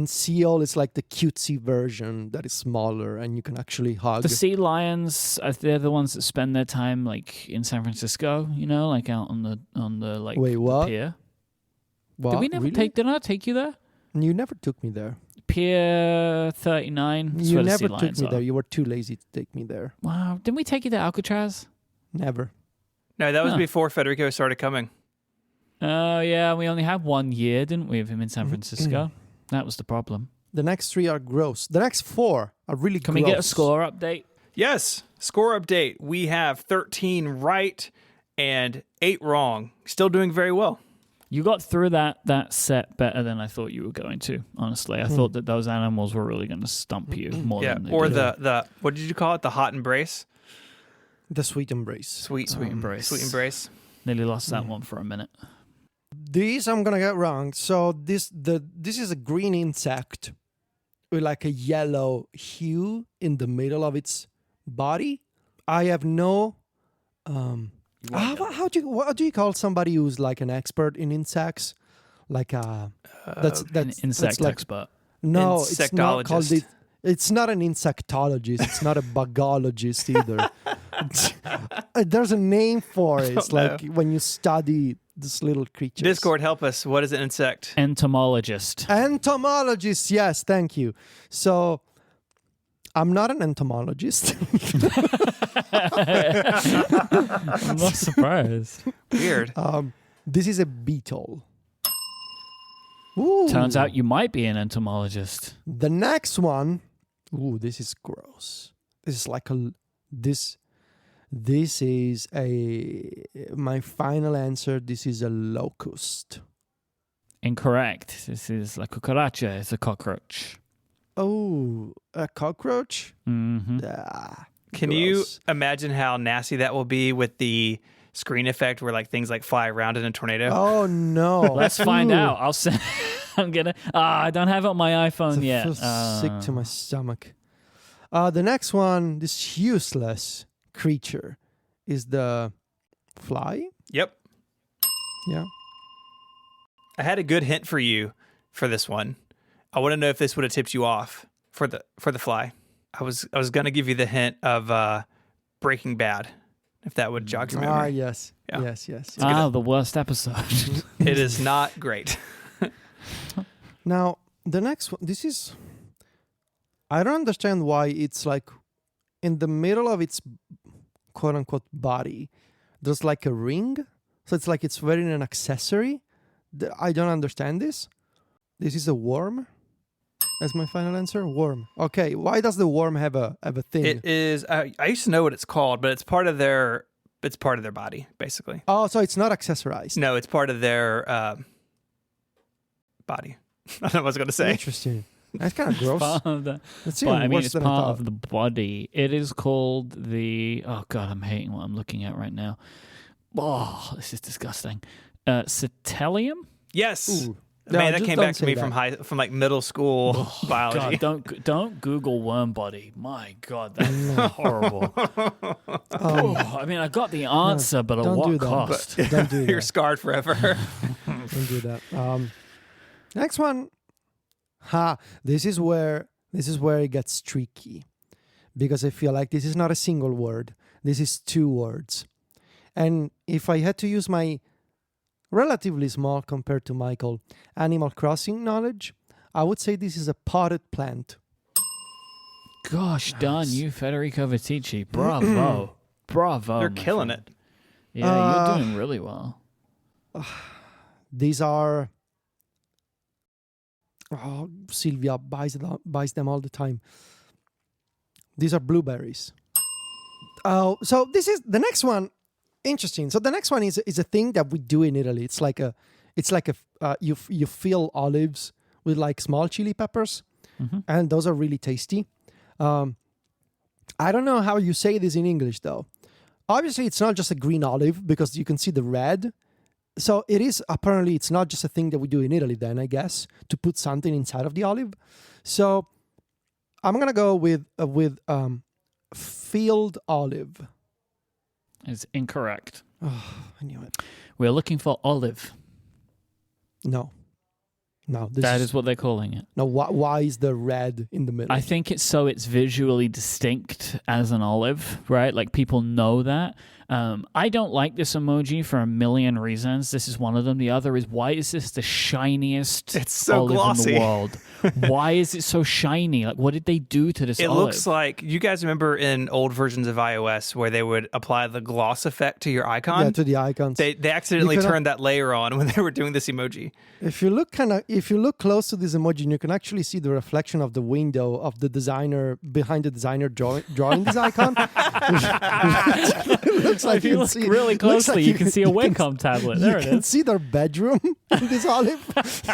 seal is like the cutesy version that is smaller and you can actually hug. The sea lions, they're the ones that spend their time like in San Francisco, you know, like out on the like Wait, what? the pier. What? Did we never Really? did I take you there? You never took me there. Pier 39. That's You where the never sea took lions me are. there. You were too lazy to take me there. Wow. Didn't we take you to Alcatraz? Never. No, that was Huh. before Federico started coming. Oh, yeah. We only had 1 year, didn't we, of him in San Francisco? That was the problem. The next 3 are gross. The next 4 are really Can gross. we get a score update? Yes, score update. We have 13 right and 8 wrong. Still doing very well. You got through that set better than I thought you were going to, honestly. I thought that those animals were really going to stump you more Yeah, than they or did. the what did you call it? The hot embrace? The sweet embrace. Sweet embrace. Sweet embrace. Nearly lost that one for a minute. These I'm gonna get wrong. So this is a green insect with like a yellow hue in the middle of its body. I have no what do you call somebody who's like an expert in insects? Like that's An insect like, expert. No, it's not called Insectologist. it's not an insectologist. It's not a bugologist either. There's a name for it. It's don't like when you study this little creature. Discord, help us. What is an insect? Entomologist. Entomologist, yes, thank you. So I'm not an entomologist. I'm not surprised. Weird. This is a beetle. Ooh. Turns out you might be an entomologist. The next one. Ooh, this is gross. This is like this is my final answer. This is a locust. Incorrect. This is la cucaracha. It's a cockroach. Oh, a cockroach? Mm-hmm. Ah, Can you gross. imagine how nasty that will be with the screen effect where like things like fly around in a tornado? Oh no! Let's find Ooh. out. I'll send. I'm gonna. I don't have it on my iPhone I yet. feel sick to my stomach. The next one, this useless creature, is the fly. Yep. Yeah. I had a good hint for you for this one. I want to know if this would have tipped you off for the fly. I was gonna give you the hint of Breaking Bad, if that would jog your memory. Yes. Yeah. Yes. The worst episode. It is not great. Now, the next one, this is... I don't understand why it's like in the middle of its quote-unquote body, there's like a ring. So it's like it's wearing an accessory. I don't understand this. This is a worm. That's my final answer. Worm. Okay, why does the worm have a thing? It is. I used to know what it's called, but it's part of their body, basically. Oh, so it's not accessorized. No, it's part of their body. I don't know what I was going to say. Interesting. That's kind of gross. Part of the- That's but even I mean, worse it's than I part thought. of the body. It is called the. Oh God, I'm hating what I'm looking at right now. Oh, this is disgusting. Cetellium. Yes. Ooh. Man, No, that just came don't back to say me that. from like middle school biology. God, don't Google worm body. My God, that's horrible. I mean, I got the answer, but at don't what do that. cost? Don't do You're that. scarred forever. Don't do that. Next one. This is where it gets tricky, because I feel like this is not a single word. This is 2 words, and if I had to use my relatively small compared to Michael Animal Crossing knowledge, I would say this is a potted plant. Gosh darn you, Federico Vitici. Bravo. Bravo. You're my killing friend. it. Yeah, you're doing really well. These are... Oh, Sylvia buys them all the time. These are blueberries. Oh, so this is the next one. Interesting. So the next one is a thing that we do in Italy. It's like you fill olives with like small chili peppers, and those are really tasty. I don't know how you say this in English though. Obviously, it's not just a green olive because you can see the red. So it is apparently it's not just a thing that we do in Italy then, I guess, to put something inside of the olive. So I'm going to go with field olive. It's incorrect. Oh, I knew it. We're looking for olive. No. That is what they're calling it. No, why is the red in the middle? I think it's so it's visually distinct as an olive, right? Like people know that. I don't like this emoji for a million reasons. This is one of them. The other is, why is this the shiniest It's so olive glossy. in the world? Why is it so shiny? Like, what did they do to this It olive? looks like, you guys remember in old versions of iOS where they would apply the gloss effect to your icon? Yeah, to the icons. They accidentally You cannot- turned that layer on when they were doing this emoji. If you look close to this emoji, you can actually see the reflection of the window of the designer behind the designer drawing this icon. It looks like if you look see, really looks like closely, you can see a Wacom tablet. There it You can is. see their bedroom in this olive,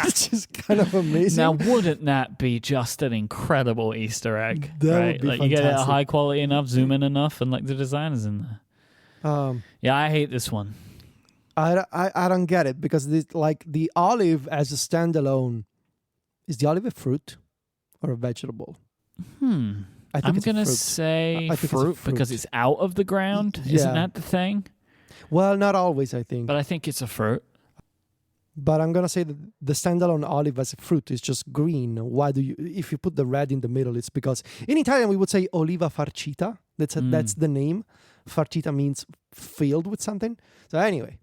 which is kind of amazing. Now, wouldn't that be just an incredible Easter egg? That would right? be Like you get it fantastic. high quality enough, zoom in enough, and like the designer's in there. Yeah, I hate this one. I don't get it because this, like the olive as a standalone, is the olive a fruit or a vegetable? I think I'm it's a gonna fruit. say I think it's a fruit because fruit. it's out of the ground. Yeah. Isn't that the thing? Well, not always, I think. But I think it's a fruit. But I'm gonna say that the standalone olive as a fruit is just green. Why do you? If you put the red in the middle, it's because in Italian we would say oliva farcita. That's the name. Farcita means filled with something. So anyway,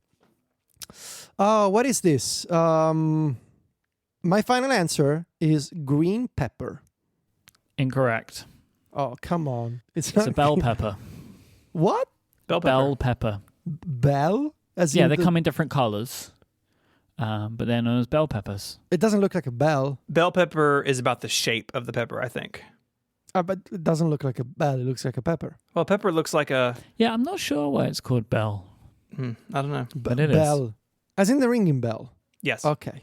what is this? My final answer is green pepper. Incorrect. Oh, come on! It's not a bell green- pepper. What? Bell pepper. Bell? As Yeah, in they the- come in different colors, but they're known as bell peppers. It doesn't look like a bell, Bell pepper is about the shape of the pepper, I think. but it doesn't look like a bell. It looks like a pepper. Well, pepper looks like a... Yeah, I'm not sure why it's called bell. I don't know. But it is. Bell, as in the ringing bell. Yes. Okay.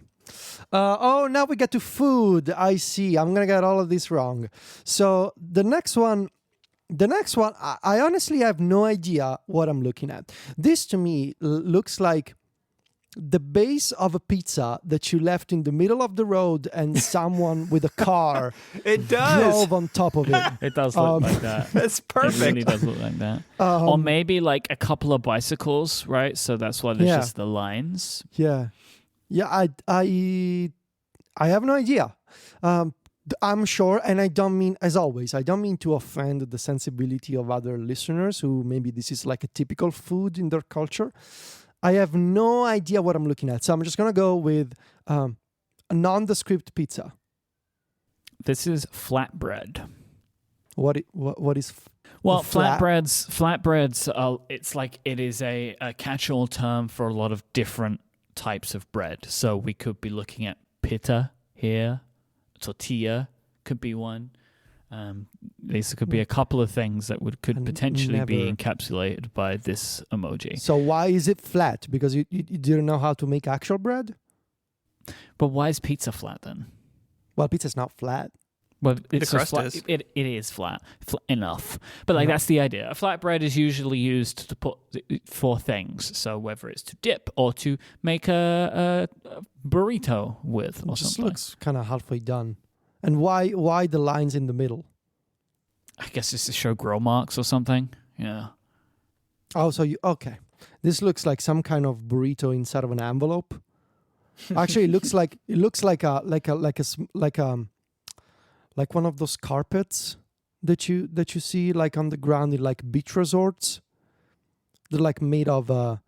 Now we get to food. I see. I'm gonna get all of this wrong. So the next one, I honestly have no idea what I'm looking at. This to me looks like the base of a pizza that you left in the middle of the road and someone with a car It does. drove on top of it. It does look like that. That's It really perfect. does look like that. Or maybe like a couple of bicycles, right? So that's why there's Yeah. just the lines. Yeah. I have no idea. I'm sure, and I don't mean, as always, I don't mean to offend the sensibility of other listeners who maybe this is like a typical food in their culture. I have no idea what I'm looking at, so I'm just gonna go with a nondescript pizza. This is flatbread. What is? Well, flat- flatbreads. It's like it is a catch-all term for a lot of different types of bread. So we could be looking at pita here, tortilla could be one. These could be a couple of things that could potentially be never- encapsulated by this emoji. So why is it flat? Because you didn't know how to make actual bread? But why is pizza flat then? Well, pizza's not flat. Well, it's crust flat. is. It is flat enough, but like that's the idea. A flatbread is usually used to put for things. So whether it's to dip or to make a burrito with, or It just something. looks kind of halfway done. And why the lines in the middle? I guess it's to show grill marks or something. Yeah. Oh, so okay. This looks like some kind of burrito inside of an envelope. Actually, it looks like one of those carpets that you see like on the ground in like beach resorts. They're like made of I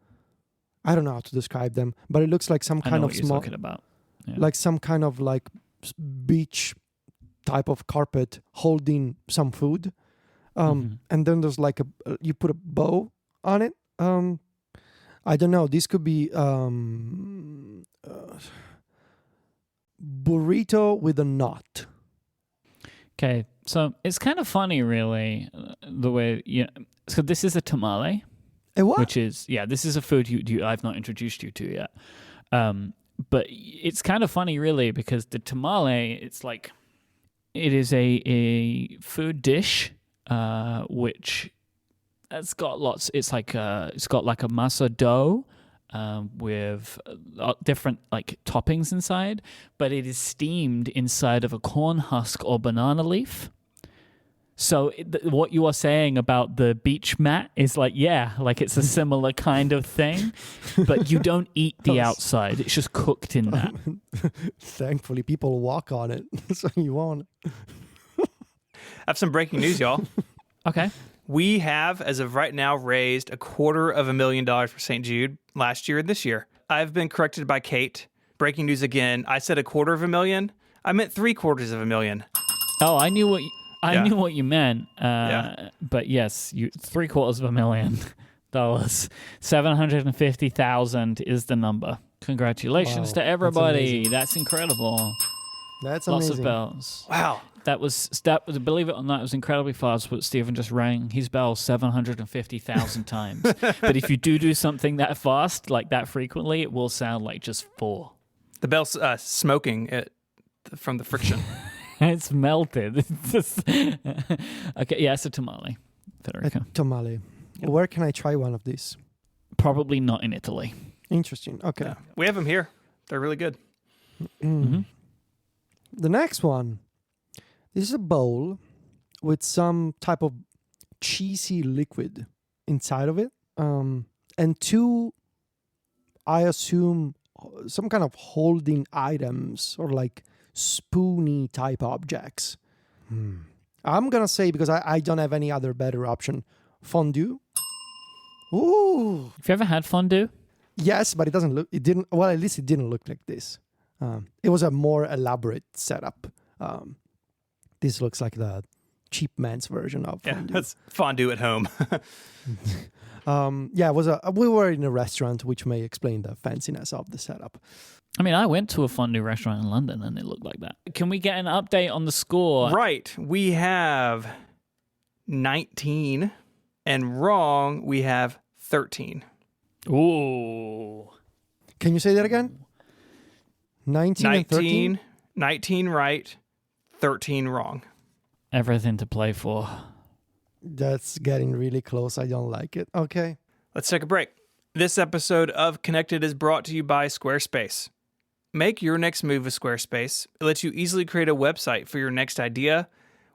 don't know how to describe them, but it looks like some I kind know of what you're small, talking about. Yeah. like some kind of like beach type of carpet holding some food. And then there's like you put a bow on it. I don't know. This could be burrito with a knot. Okay, so it's kind of funny, really, the way So this is a tamale, A what? which is this is a food I've not introduced you to yet. But it's kind of funny, really, because the tamale, it's like it is a food dish, which it's got lots. It's got like a masa dough with different like toppings inside, but it is steamed inside of a corn husk or banana leaf. So what you are saying about the beach mat is like, like it's a similar kind of thing, but you don't eat the outside. It's just cooked in that. Thankfully, people walk on it, so you won't. I have some breaking news, y'all. Okay. We have, as of right now, raised $250,000 for St. Jude last year and this year. I've been corrected by Kate. Breaking news again. I said $250,000. I meant $750,000. Oh, I knew what you meant. Yeah. But yes, $750,000. 750,000 is the number. Congratulations to everybody. That's incredible. That's Lots amazing. of bells. Wow. That was, believe it or not, it was incredibly fast what Stephen just rang his bell 750,000 times. But if you do something that fast, like that frequently, it will sound like just 4. The bell's smoking from the friction. It's melted. It's just okay, yeah, it's a tamale, Federico. Tamale. Where can I try one of these? Probably not in Italy. Interesting. Okay. Yeah. We have them here. They're really good. Mm-hmm. The next one. This is a bowl with some type of cheesy liquid inside of it. And 2, I assume, some kind of holding items or like spoony type objects. I'm going to say, because I don't have any other better option, fondue. Ooh. Have you ever had fondue? Yes, but at least it didn't look like this. It was a more elaborate setup. This looks like the cheap man's version of fondue. Yeah, that's fondue at home. It was we were in a restaurant, which may explain the fanciness of the setup. I mean, I went to a fondue restaurant in London and it looked like that. Can we get an update on the score? Right. We have 19, and wrong, we have 13. Ooh. Can you say that again? 19 and 13? 19 right, 13 wrong. Everything to play for. That's getting really close. I don't like it. Okay. Let's take a break. This episode of Connected is brought to you by Squarespace. Make your next move with Squarespace. It lets you easily create a website for your next idea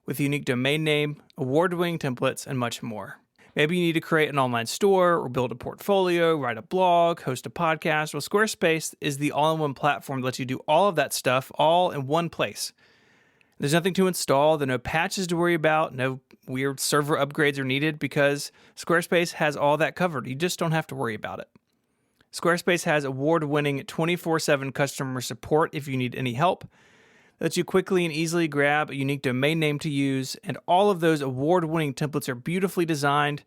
with a unique domain name, award-winning templates, and much more. Maybe you need to create an online store or build a portfolio, write a blog, host a podcast. Well, Squarespace is the all-in-one platform that lets you do all of that stuff all in one place. There's nothing to install, there are no patches to worry about, no weird server upgrades are needed because Squarespace has all that covered. You just don't have to worry about it. Squarespace has award-winning 24/7 customer support if you need any help. It lets you quickly and easily grab a unique domain name to use, and all of those award-winning templates are beautifully designed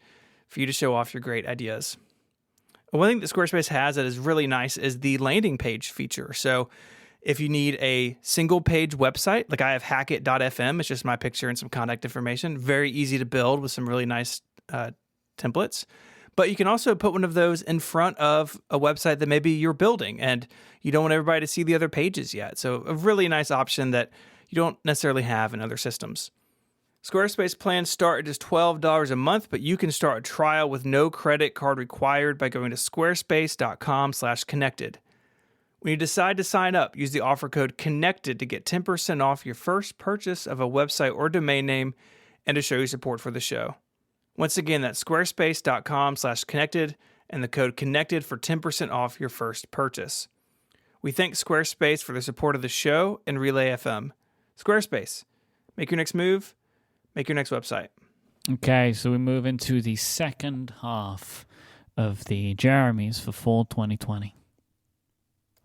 for you to show off your great ideas. One thing that Squarespace has that is really nice is the landing page feature. So if you need a single page website, like I have hackit.fm, it's just my picture and some contact information, very easy to build with some really nice templates. But you can also put one of those in front of a website that maybe you're building and you don't want everybody to see the other pages yet. So a really nice option that you don't necessarily have in other systems. Squarespace plans start at just $12 a month, but you can start a trial with no credit card required by going to squarespace.com/connected. When you decide to sign up, use the offer code CONNECTED to get 10% off your first purchase of a website or domain name and to show your support for the show. Once again, that's squarespace.com/connected and the code CONNECTED for 10% off your first purchase. We thank Squarespace for their support of the show and Relay FM. Squarespace, make your next move, make your next website. Okay, so we move into the second half of the Jeremies for fall 2020.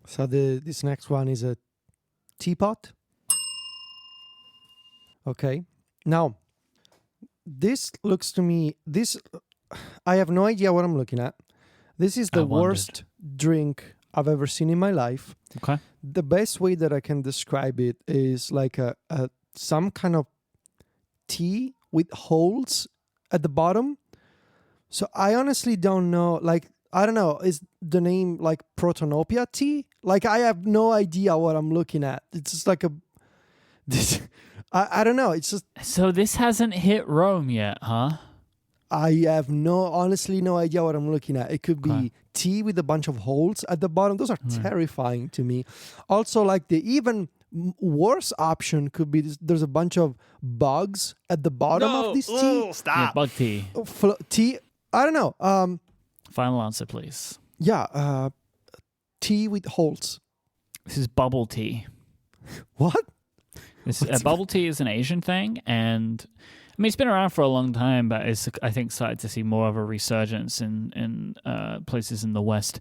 So this next one is a teapot. Okay. Now, this looks to me, I have no idea what I'm looking at. This is the worst drink I've ever seen in my life. Okay. The best way that I can describe it is like some kind of tea with holes at the bottom. So I honestly don't know, I don't know, is the name like Protonopia tea? Like, I have no idea what I'm looking at. It's just like I don't know. It's just... So this hasn't hit Rome yet, huh? I have honestly no idea what I'm looking at. It could be Okay. T with a bunch of holes at the bottom. Those are terrifying to me. Also, like the even worse option could be there's a bunch of bugs at the bottom of this T. Oh, stop. Yeah, bug tea. T. I don't know. Final answer, please. Yeah. Tea with holes. This is bubble tea. What? Bubble tea is an Asian thing, and I mean it's been around for a long time, but it's I think started to see more of a resurgence in places in the West.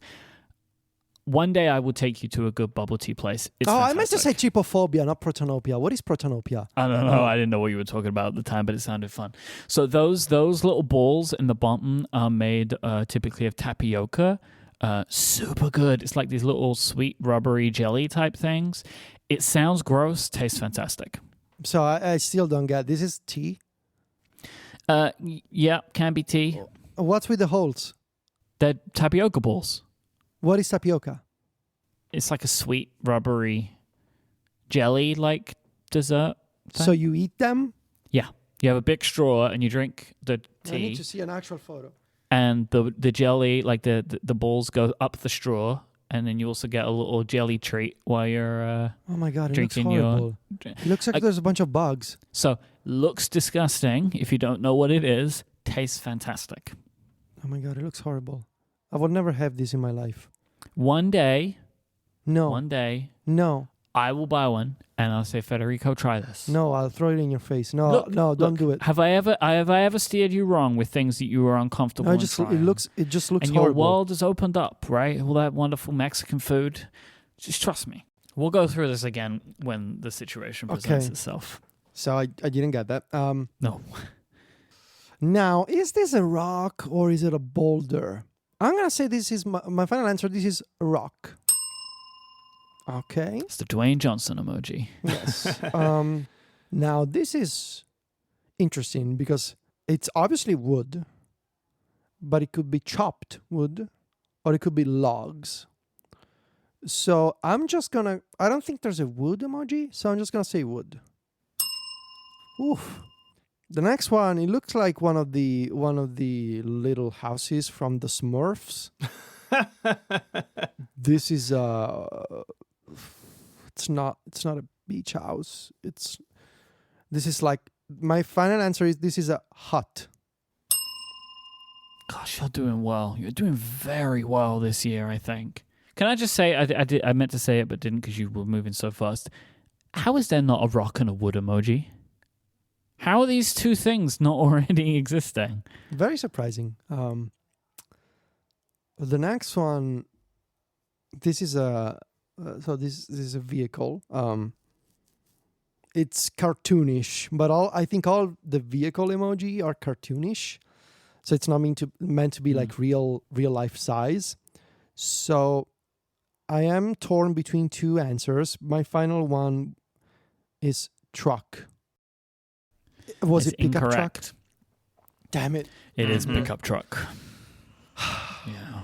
One day I will take you to a good bubble tea place. It's I meant to say fantastic. trypophobia, not protonopia. What is protonopia? I don't know. I didn't know what you were talking about at the time, but it sounded fun. So those little balls in the bottom are made typically of tapioca. Super good. It's like these little sweet rubbery jelly type things. It sounds gross, tastes fantastic. So I still don't get. This is tea. Yeah, can be tea. What's with the holes? They're tapioca balls. What is tapioca? It's like a sweet rubbery jelly like dessert. So you eat them? Yeah. You have a big straw and you drink the tea. I need to see an actual photo. And the jelly, like the balls go up the straw, and then you also get a little jelly treat while you're Oh my god, it drinking looks horrible. It looks like there's a bunch of bugs. So, looks disgusting. If you don't know what it is, tastes fantastic. Oh my god, it looks horrible. I will never have this in my life. One day, No. No. I will buy one, and I'll say, Federico, try this. No, I'll throw it in your face. No, Look, don't look, do it. Have I ever steered you wrong with things that you were uncomfortable? No, in it trying? just looks and your horrible. world has opened up, right? All that wonderful Mexican food. Just trust me. We'll go through this again when the situation presents Okay. itself. So I didn't get that. No. Now, is this a rock or is it a boulder? I'm gonna say this is my final answer. This is a rock. Okay. It's the Dwayne Johnson emoji. Yes. Now this is interesting because it's obviously wood, but it could be chopped wood, or it could be logs. So I don't think there's a wood emoji, so I'm just gonna say wood. Oof. The next one, it looks like one of the little houses from the Smurfs. This is it's not a beach house. This is like, my final answer is this is a hut. Gosh, you're doing well. You're doing very well this year, I think. Can I just say, I meant to say it but didn't because you were moving so fast. How is there not a rock and a wood emoji? How are these two things not already existing? Very surprising. The next one, this is a this is a vehicle. It's cartoonish, but I think all the vehicle emoji are cartoonish, so it's not meant to be like real life size. So I am torn between two answers. My final one is truck. Was It's it pickup incorrect. truck? Damn it. It is pickup truck. Yeah.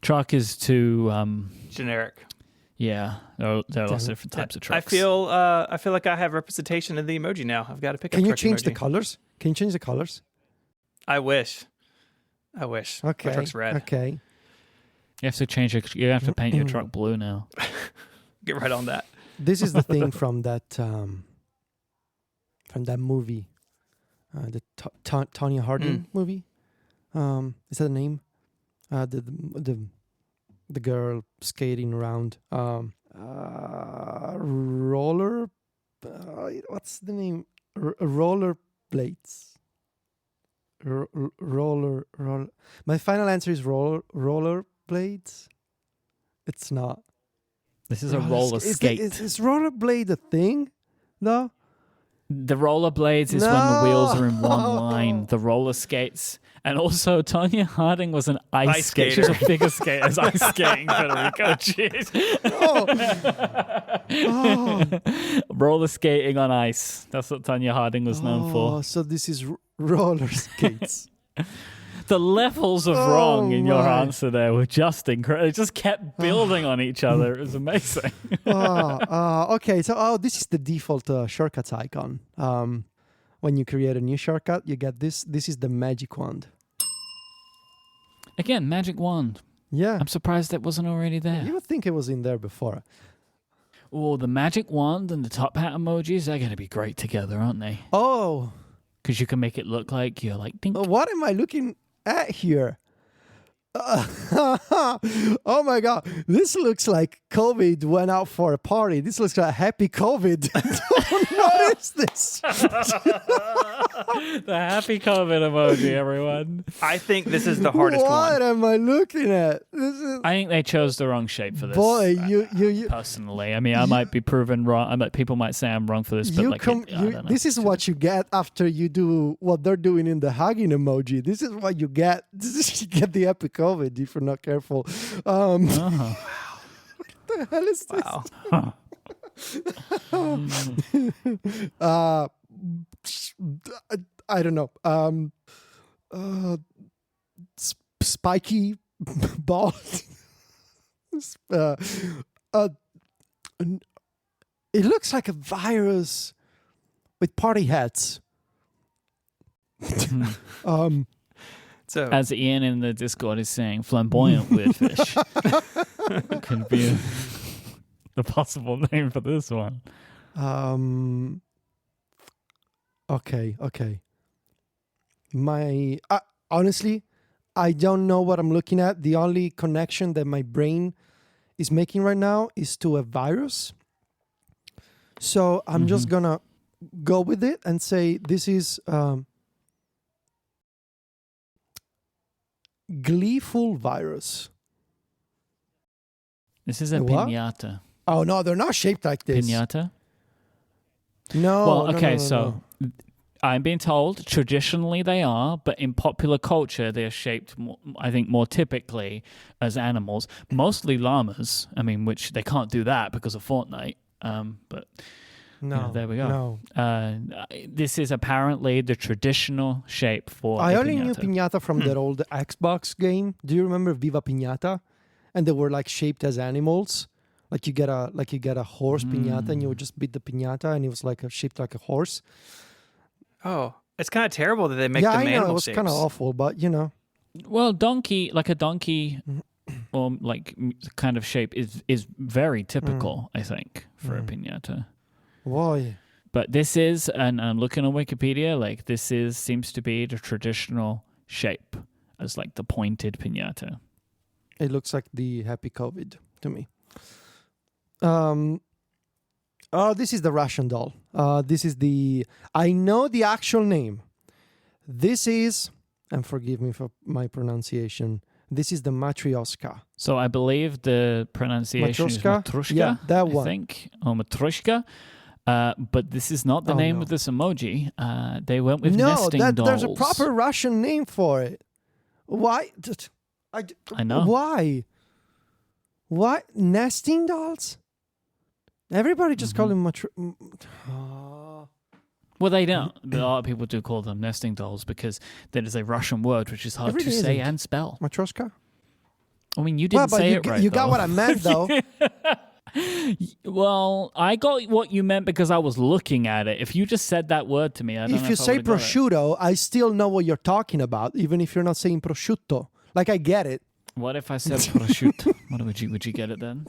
Truck is too Generic. yeah, there are lots of it. different types of trucks. I feel like I have representation in the emoji now. I've got to pick up. Can you truck change the emoji. colors? Can you change the colors? I wish. My Okay. truck's red. Okay. You have to change you have to paint your truck blue now. Get right on that. This is the thing from that movie, the Tonya Harding movie. Is that the name? The girl skating around. Roller. What's the name? Roller blades. Roller. My final answer is roller blades. It's not. This is a roller skate. Is rollerblade a thing, though? The rollerblades is when the wheels are in one line. The roller skates. And also, Tonya Harding was an ice skater. She was a figure skater as ice skating, Federico. Jeez. Roller skating on ice. That's what Tonya Harding was known for. So this is roller skates. The levels of wrong in your my. answer there were just incredible. It just kept building on each other. It was amazing. Okay, so this is the default shortcuts icon. when you create a new shortcut, you get this. This is the magic wand. Again, magic wand. Yeah. I'm surprised that wasn't already there. You would think it was in there before. Oh, the magic wand and the top hat emojis, they're going to be great together, aren't they? Oh. Because you can make it look like you're like, dink. What am I looking at here? Oh my God. This looks like COVID went out for a party. This looks like happy COVID. What is this? The happy COVID emoji, everyone. I think this is the hardest What one. am I looking at? This is... I think they chose the wrong shape for this. Boy, you personally, I mean, I might be proven wrong. People might say I'm wrong for this, but I don't know. This is what you get after you do what they're doing in the hugging emoji. This is what you get. You get the epic COVID if you're not careful. What the hell is this? Wow. I don't know. Spiky ball. It looks like a virus with party hats. So As Ian in the Discord is saying, flamboyant weird fish could be the possible name for this one. Okay. Honestly, I don't know what I'm looking at. The only connection that my brain is making right now is to a virus. So I'm just gonna go with it and say this is gleeful virus. This is a What? piñata. Oh no, they're not shaped like this. Piñata? No. Well, no, okay, no, so I'm being told traditionally they are, but in popular culture they're shaped, I think, more typically as animals. Mostly llamas. I mean, which they can't do that because of Fortnite. But no. yeah, there we go. No. This is apparently the traditional shape for. I a only knew piñata. piñata from that old Xbox game. Do you remember Viva Piñata? And they were like shaped as animals. Like you get a horse piñata, and you would just beat the piñata, and it was like shaped like a horse. Oh, it's kind of terrible that they make yeah, them I know animal it was shapes. kind of awful, but you know. Well, donkey, like a donkey, or like kind of shape is very typical, I think, for a piñata. Why? But this is, and I'm looking on Wikipedia, like this seems to be the traditional shape as like the pointed piñata. It looks like the happy COVID to me. This is the Russian doll. This is I know the actual name. This is, and forgive me for my pronunciation, this is the Matryoshka. So I believe the pronunciation Matryoshka? is Matrushka, Yeah, that one. I think, or Matrushka. But this is not the name no. of this emoji. They went with No, nesting dolls. there's a proper Russian name for it. Why? I know. Why? Why? Nesting dolls? Everybody just call them Well, they don't. A lot of people do call them nesting dolls because that is a Russian word which is hard really to say isn't. and spell. Matryoshka? I mean, you didn't say it right. You got though. what I meant, though. Well, I got what you meant because I was looking at it. If you just said that word to me, I don't know If you if I say would've got it. prosciutto, I still know what you're talking about, even if you're not saying prosciutto. Like, I get it. What if I said prosciutto? Would you get it then?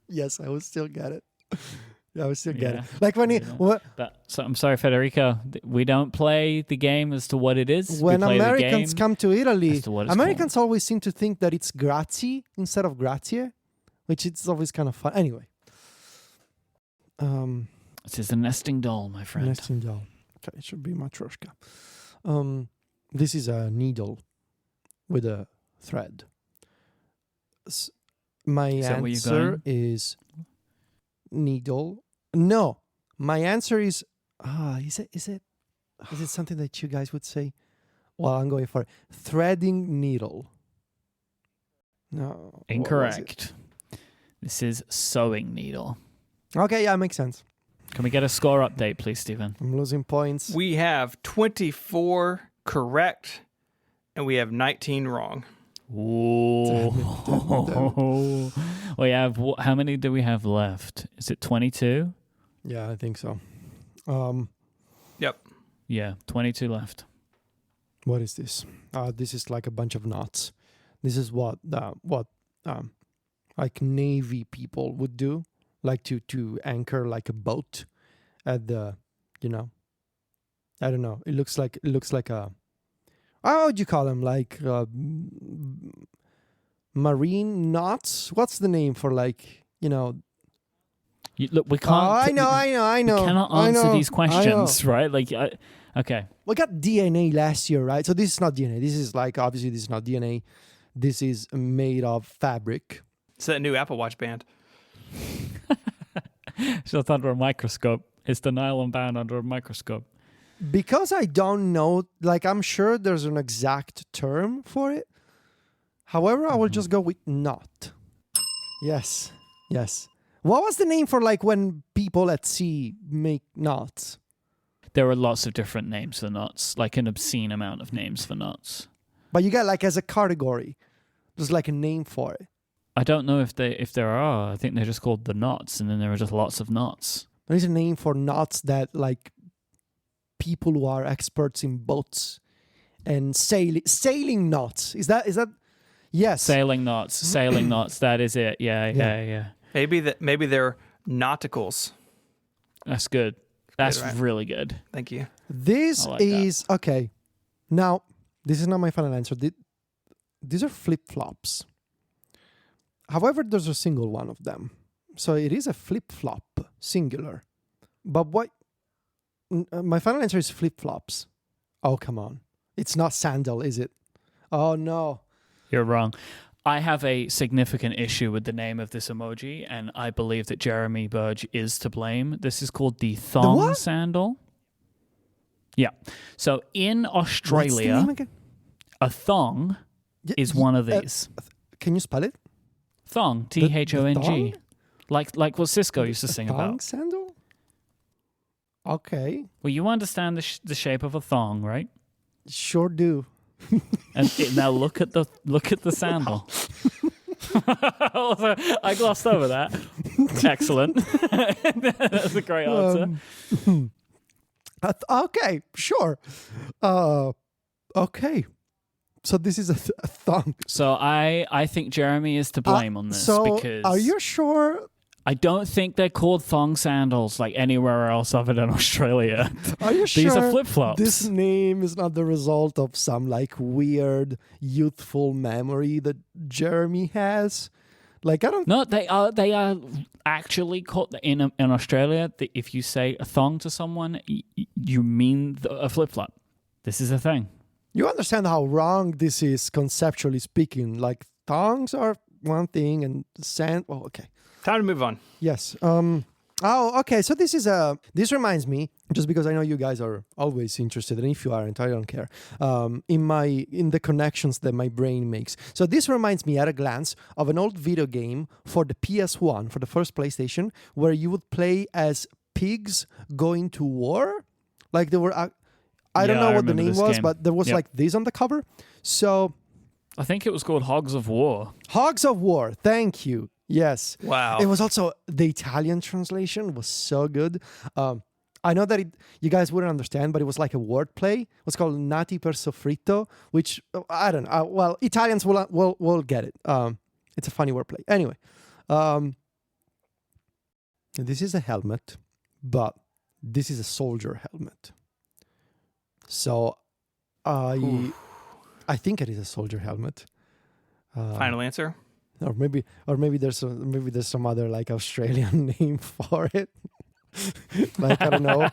Yes, I would still get it. Yeah, I would still get Yeah. it. Like when So I'm sorry, Federico. We don't play the game as to what it is. when we play Americans the game come to Italy, as to what it's Americans always seem to think that it's grazie instead of grazie, which is always kind of fun. Anyway. This is a nesting doll, my friend. Nesting doll. Okay, it should be Matryoshka. This is a needle with a thread. My Is that where you're answer going? is needle. No, my answer is is it something that you guys would say? Well, I'm going for it. Threading needle. No. what was it? Incorrect. This is sewing needle. Okay, yeah, makes sense. Can we get a score update, please, Stephen? I'm losing points. We have 24 correct, and we have 19 wrong. Ooh. We have, how many do we have left? Is it 22? Yeah, I think so. Yep. Yeah, 22 left. What is this? This is like a bunch of knots. This is what like Navy people would do, like to anchor like a boat at the, I don't know. It looks like a, how would you call them? Like marine knots? What's the name for like, Look, we can't. I know. We cannot answer these questions, right? Like, okay. We got DNA last year, right? So this is not DNA. This is like, obviously this is not DNA. This is made of fabric. It's that new Apple Watch band. It's just under a microscope. It's the nylon band under a microscope. Because I don't know, like I'm sure there's an exact term for it. However, I will just go with knot. Yes. What was the name for like when people at sea make knots? There are lots of different names for knots, like an obscene amount of names for knots. But you get like as a category, there's like a name for it. I don't know if there are. I think they're just called the knots, and then there are just lots of knots. There is a name for knots that like people who are experts in boats and sailing knots. Is that yes? Sailing knots. That is it. Yeah. Maybe they're nauticals. That's good. That's right? really good. Thank you. This like is okay. Now, this is not my final answer. These are flip-flops. However, there's a single one of them. So it is a flip-flop, singular. But what... my final answer is flip-flops. Oh, come on. It's not sandal, is it? Oh, no. You're wrong. I have a significant issue with the name of this emoji, and I believe that Jeremy Burge is to blame. This is called the thong sandal. Yeah. So in Australia, What's the name again? a thong is one of these. Can you spell it? Thong, The Thong. thong? Like what Cisco used to sing thong about. Sandal? Okay. Well, you understand the shape of a thong, right? Sure do. And now look at the sandal. I glossed over that. Excellent. That's a great answer. Okay, sure. Okay. So this is a thong. So I think Jeremy is to blame on this because are you sure? I don't think they're called thong sandals like anywhere else other than Australia. Are you sure? These are flip-flops. This name is not the result of some like weird youthful memory that Jeremy has. Like I don't. No, they are actually called in Australia. If you say a thong to someone, you mean a flip-flop. This is a thing. You understand how wrong this is conceptually speaking. Like thongs are one thing and sand. Well, okay. Time to move on. Yes. Okay. So this reminds me, just because I know you guys are always interested, and if you aren't, I don't care. In the connections that my brain makes. So this reminds me at a glance of an old video game for the PS1, for the first PlayStation, where you would play as pigs going to war. Like there were, I don't know what the name was, but there was like this on the cover. So I think it was called Hogs of War. Hogs of War. Thank you. Yes. Wow. It was also the Italian translation was so good. I know that you guys wouldn't understand, but it was like a wordplay. It was called Nati per soffritto, which I don't know. Well, Italians will get it. It's a funny wordplay. Anyway, this is a helmet, but this is a soldier helmet. So I think it is a soldier helmet. Final answer. Or maybe there's some other like Australian name for it. Like I don't know.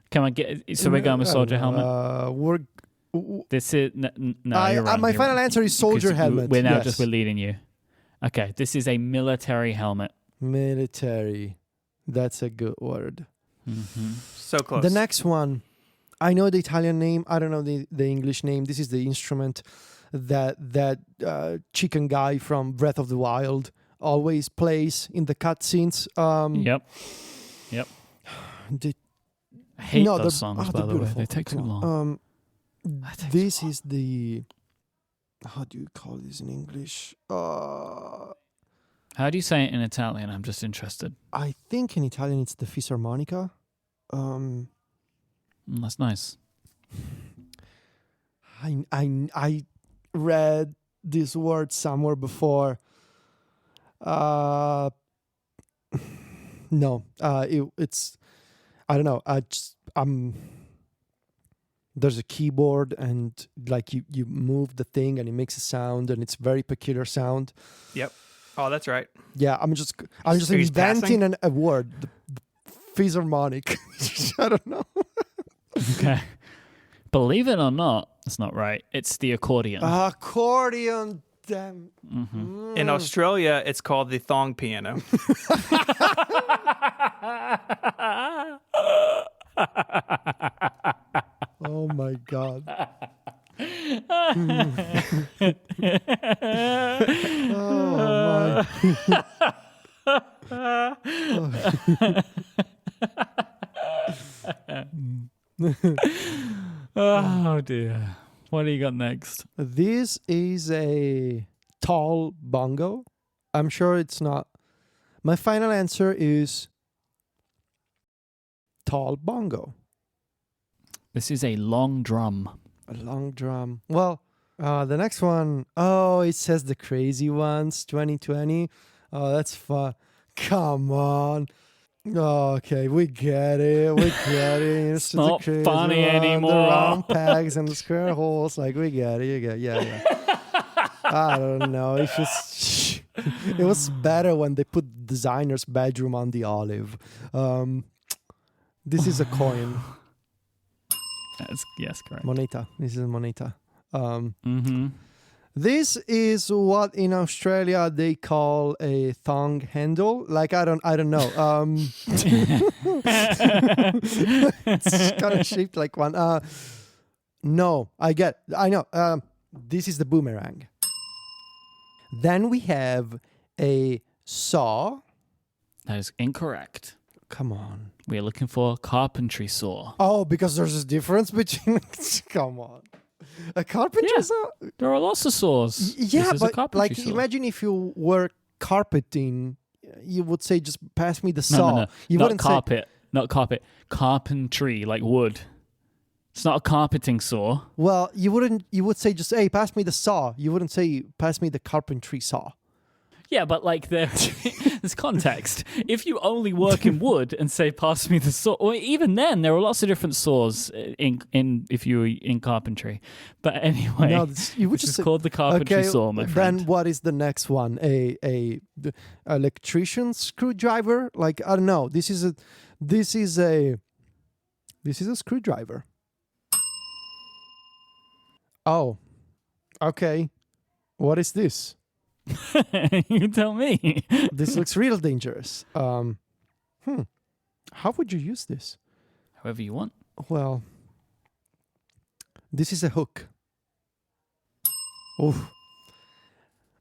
Can I get? So we're going with soldier helmet. This is no. You're wrong, my final answer is soldier helmet. We're now we're leading you. Okay, this is a military helmet. Military. That's a good word. Mm-hmm. So close. The next one, I know the Italian name. I don't know the English name. This is the instrument that chicken guy from Breath of the Wild always plays in the cutscenes. Yep. I hate those songs, by the way. Beautiful. They take too long. This is the... How do you call this in English? How do you say it in Italian? I'm just interested. I think in Italian it's the fisarmonica. That's nice. I read this word somewhere before. No, it's I don't know. There's a keyboard and like you move the thing and it makes a sound and it's very peculiar sound. Yep. Oh, that's right. Yeah, I'm just Are you inventing a word. The Physharmonic. I don't know. Okay. Believe it or not, that's not right. It's the accordion. Accordion. Damn. In Australia, it's called the thong piano. Oh my god. Oh my. Oh dear. What do you got next? This is a tall bongo. I'm sure it's not. My final answer is tall bongo. This is a long drum. A long drum. Well, the next one. Oh, it says the crazy ones 2020. Oh, that's fun. Come on. Oh, okay, we get it. We get it. It's not the crazy funny one, anymore. The round pegs and the square holes. Like, we get it. You get it. Yeah. I don't know. It's just... It was better when they put designer's bedroom on the olive. This is a coin. Yes, correct. Moneta. This is a moneta. Mm-hmm. This is what in Australia they call a thong handle. Like I don't know. It's kind of shaped like one. No, I know. This is the boomerang. Then we have a saw. That is incorrect. Come on. We are looking for carpentry saw. Oh, because there's a difference between. Come on. A carpentry saw? There are lots of saws. Yeah, This is a but carpentry like saw. imagine if you were carpeting, you would say just pass me the saw. No. You Not wouldn't carpet. Not carpet. Carpentry, like wood. It's not a carpeting saw. Well, you would say just, hey, pass me the saw. You wouldn't say pass me the carpentry saw. Yeah, but like there's context. If you only work in wood and say pass me the saw, or even then there are lots of different saws in if you're in carpentry. But anyway, No, you would this just is called the carpentry saw, my friend. Then what is the next one? A electrician screwdriver? Like I don't know. This is a screwdriver. Oh, okay. What is this? You tell me. This looks real dangerous. How would you use this? However you want. Well, this is a hook. Oh.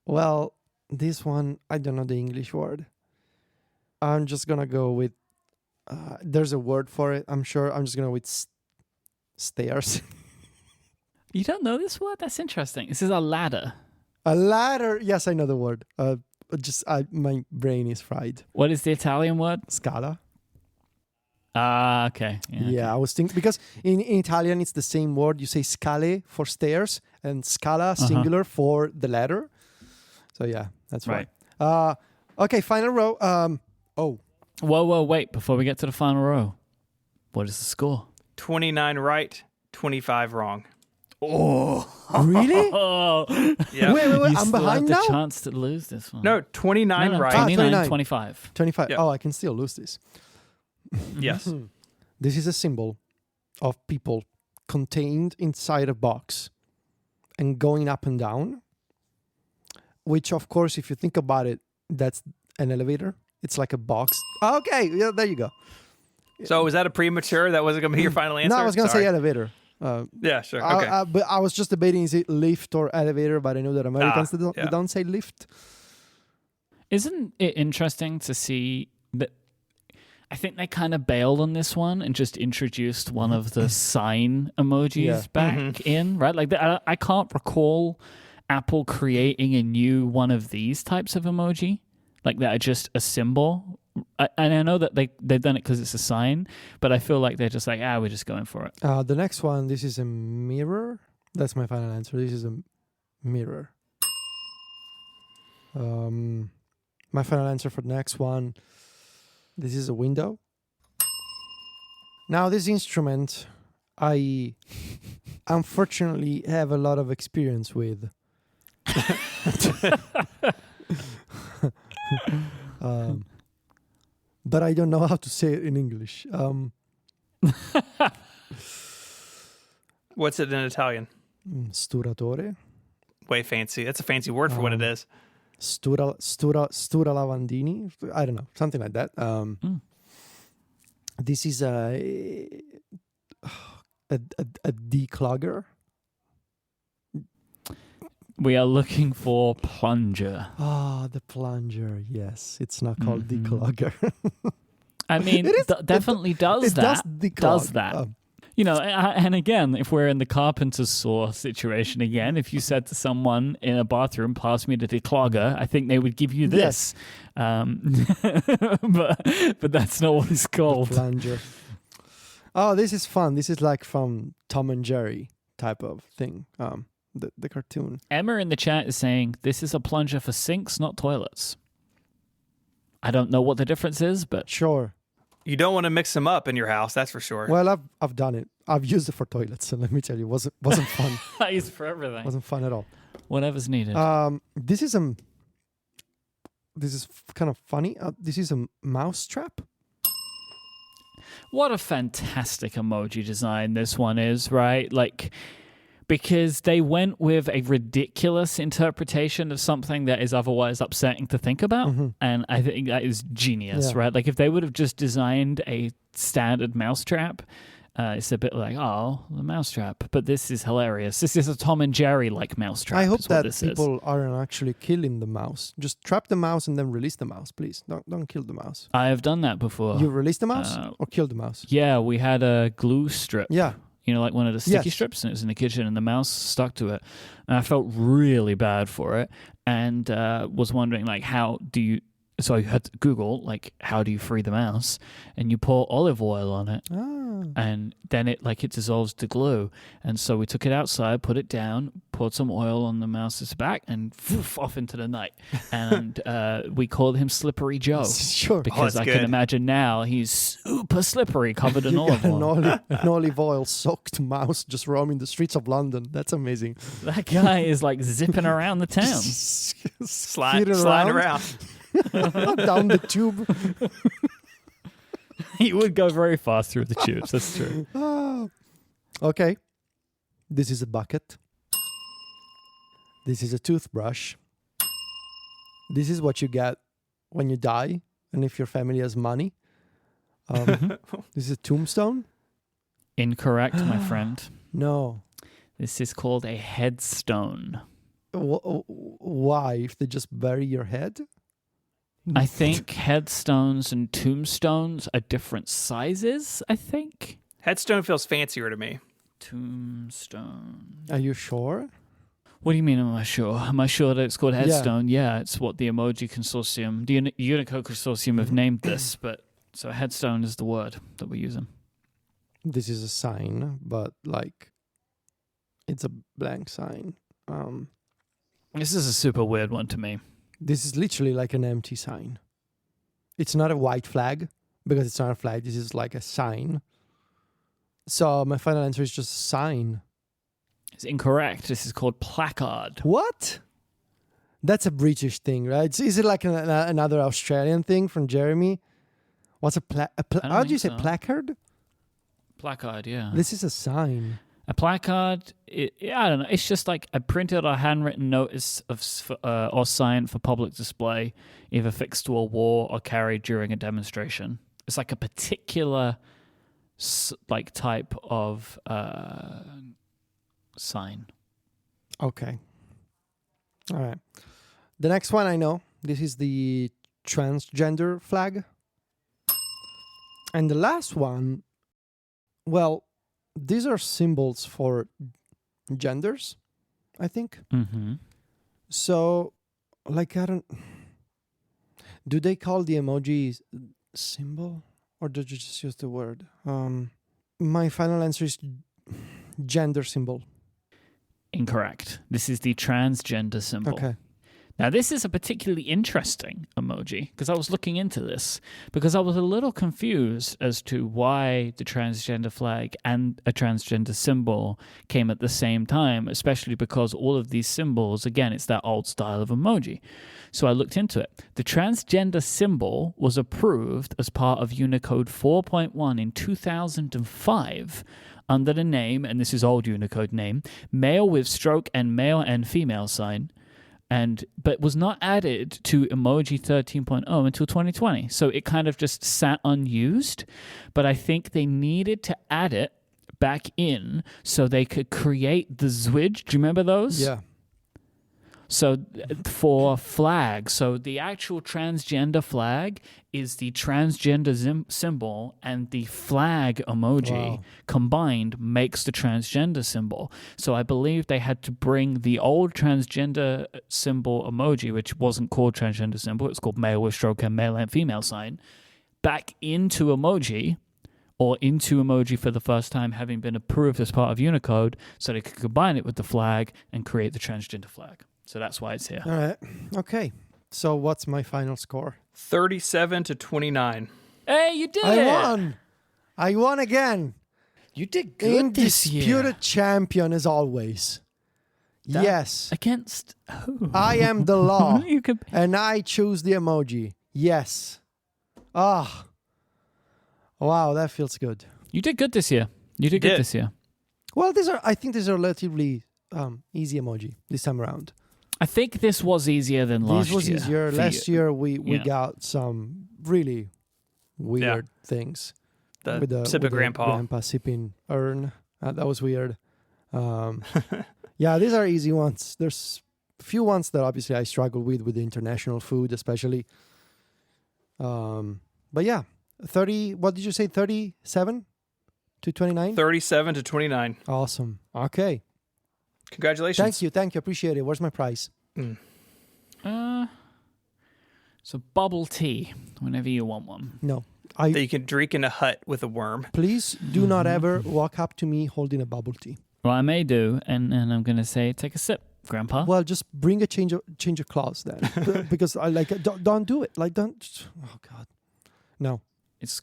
Well, this one, I don't know the English word. I'm just going to go with, there's a word for it, I'm sure. I'm just going to go with stairs. You don't know this word? That's interesting. This is a ladder. A ladder. Yes, I know the word. My brain is fried. What is the Italian word? Scala. Ah, okay. Yeah, I was thinking because in Italian it's the same word. You say scale for stairs and scala singular for the ladder. So yeah, that's right. Okay, final row. Whoa, wait! Before we get to the final row, what is the score? 29 right, 25 wrong. Oh, really? Oh, Yeah. Wait. you I'm still behind have now. the chance to lose this one. No, 29 No, right. 29, 25. 25. Yep. Oh, I can still lose this. Yes. This is a symbol of people contained inside a box and going up and down, which, of course, if you think about it, that's an elevator. It's like a box. Okay, yeah, there you go. So was that a premature? That wasn't going to be your final answer? No, I was going to say elevator. Yeah, sure. Okay. But I was just debating is it lift or elevator, but I know that Americans they don't say lift. Isn't it interesting to see that? I think they kind of bailed on this one and just introduced one of the sign emojis back in, right? Like I can't recall Apple creating a new one of these types of emoji, like that are just a symbol And I know that they've done it because it's a sign, but I feel like they're just like, we're just going for it. The next one, this is a mirror. That's my final answer. This is a mirror. My final answer for the next one, this is a window. Now, this instrument, I unfortunately have a lot of experience with. But I don't know how to say it in English. What's it in Italian? Sturatore. Way fancy. That's a fancy word for what it is. Stura lavandini. I don't know, something like that. This is a declogger. We are looking for plunger. The plunger. Yes, it's not called declogger. I mean, definitely does that. Does that. You know, and again, if we're in the carpenter's saw situation again, if you said to someone in a bathroom, pass me the declogger, I think they would give you this. Yes. But that's not what it's called. The plunger. Oh, this is fun. This is like from Tom and Jerry type of thing. The cartoon. Emma in the chat is saying, this is a plunger for sinks, not toilets. I don't know what the difference is, but... Sure. You don't want to mix them up in your house, that's for sure. Well, I've done it. I've used it for toilets, and let me tell you, wasn't fun. I use it for everything. Wasn't fun at all. Whatever's needed. This is kind of funny. This is a mouse trap. What a fantastic emoji design this one is, right? Like, because they went with a ridiculous interpretation of something that is otherwise upsetting to think about. And I think that is genius, right? Like, if they would have just designed a standard mousetrap, it's a bit like, the mousetrap. But this is hilarious. This is a Tom and Jerry-like mousetrap. I hope that people aren't actually killing the mouse. Just trap the mouse and then release the mouse, please. Don't kill the mouse. I have done that before. You released the mouse or killed the mouse? Yeah, we had a glue strip. Yeah. You know, like one of the sticky strips, and it was in the kitchen, and the mouse stuck to it. And I felt really bad for it, and was wondering, like, how do you... So I had to Google, like, how do you free the mouse? And you pour olive oil on it, and then it dissolves the glue. And so we took it outside, put it down, poured some oil on the mouse's back, and off into the night. And we called him Slippery Joe. Sure. Because I can imagine now he's super slippery, covered in olive oil. An olive oil-soaked mouse just roaming the streets of London. That's amazing. That guy is, like, zipping around the town. Sliding around. Down the tube. He would go very fast through the tubes. That's true. Okay. This is a bucket. This is a toothbrush. This is what you get when you die, and if your family has money. This is a tombstone. Incorrect, my friend. No. This is called a headstone. Why? If they just bury your head? I think headstones and tombstones are different sizes, I think. Headstone feels fancier to me. Tombstone. Are you sure? What do you mean, am I sure? Am I sure that it's called headstone? Yeah, it's what the Emoji Consortium, the Unicode Consortium have named this, but so headstone is the word that we're using. This is a sign, but like it's a blank sign. This is a super weird one to me. This is literally like an empty sign. It's not a white flag because it's not a flag. This is like a sign. So my final answer is just sign. It's incorrect. This is called placard. What? That's a British thing, right? Is it like another Australian thing from Jeremy? What's how do you say placard? Placard, yeah. This is a sign. A placard, I don't know. It's just like a printed or handwritten notice or sign for public display, either fixed to a wall or carried during a demonstration. It's like a particular type of sign. Okay. All right. The next one I know. This is the transgender flag. And the last one, well, these are symbols for genders, I think. Mm-hmm. So, like, do they call the emojis symbol? Or did you just use the word? My final answer is gender symbol. Incorrect. This is the transgender symbol. Okay. Now, this is a particularly interesting emoji because I was looking into this because I was a little confused as to why the transgender flag and a transgender symbol came at the same time, especially because all of these symbols, again, it's that old style of emoji. So I looked into it. The transgender symbol was approved as part of Unicode 4.1 in 2005 under the name, and this is old Unicode name, male with stroke and male and female sign, but was not added to emoji 13.0 until 2020. So it kind of just sat unused, but I think they needed to add it back in so they could create the zwidge. Do you remember those? Yeah. So for flag, so the actual transgender flag is the transgender symbol, and the flag emoji combined makes the transgender symbol. So I believe they had to bring the old transgender symbol emoji, which wasn't called transgender symbol, it's called male with stroke and male and female sign, back into emoji, or into emoji for the first time, having been approved as part of Unicode, so they could combine it with the flag and create the transgender flag. So that's why it's here. All right. Okay. So what's my final score? 37-29. Hey, you did it! I won again. You did good this year. Undisputed champion as always. Yes. Against who? I am the law. You could... And I choose the emoji. Yes. Ah. Wow, that feels good. You did good this year. You did good this year. Well, I think these are relatively easy emoji this time around. I think this was easier than last year. This was easier. Last year we got some really weird things. With the grandpa sipping urn. That was weird. Yeah, these are easy ones. There's a few ones that obviously I struggle with the international food especially. But yeah, 30, what did you say, 37 to 29? 37 to 29. Awesome. Okay. Congratulations. Thank you. Appreciate it. Where's my prize? So bubble tea, whenever you want one. No. That you can drink in a hut with a worm. Please do not ever walk up to me holding a bubble tea. Well, I may do, and I'm going to say, take a sip, Grandpa. Well, just bring a change of clothes then. Because I don't do it. Oh God. No.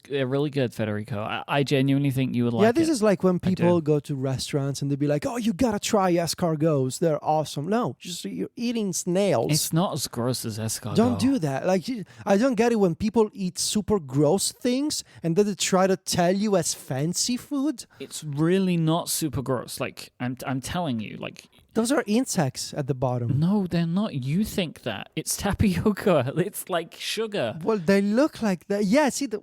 They're really good, Federico. I genuinely think you would like it. Yeah, this is like when people go to restaurants and they'd be like, oh, you gotta try escargots. They're awesome. No, just you're eating snails. It's not as gross as escargot. Don't do that. Like, I don't get it when people eat super gross things and then they try to tell you as fancy food. It's really not super gross. Like, I'm telling you, like... Those are insects at the bottom. No, they're not. You think that. It's tapioca. It's like sugar. Well, they look like that. Yeah, see the...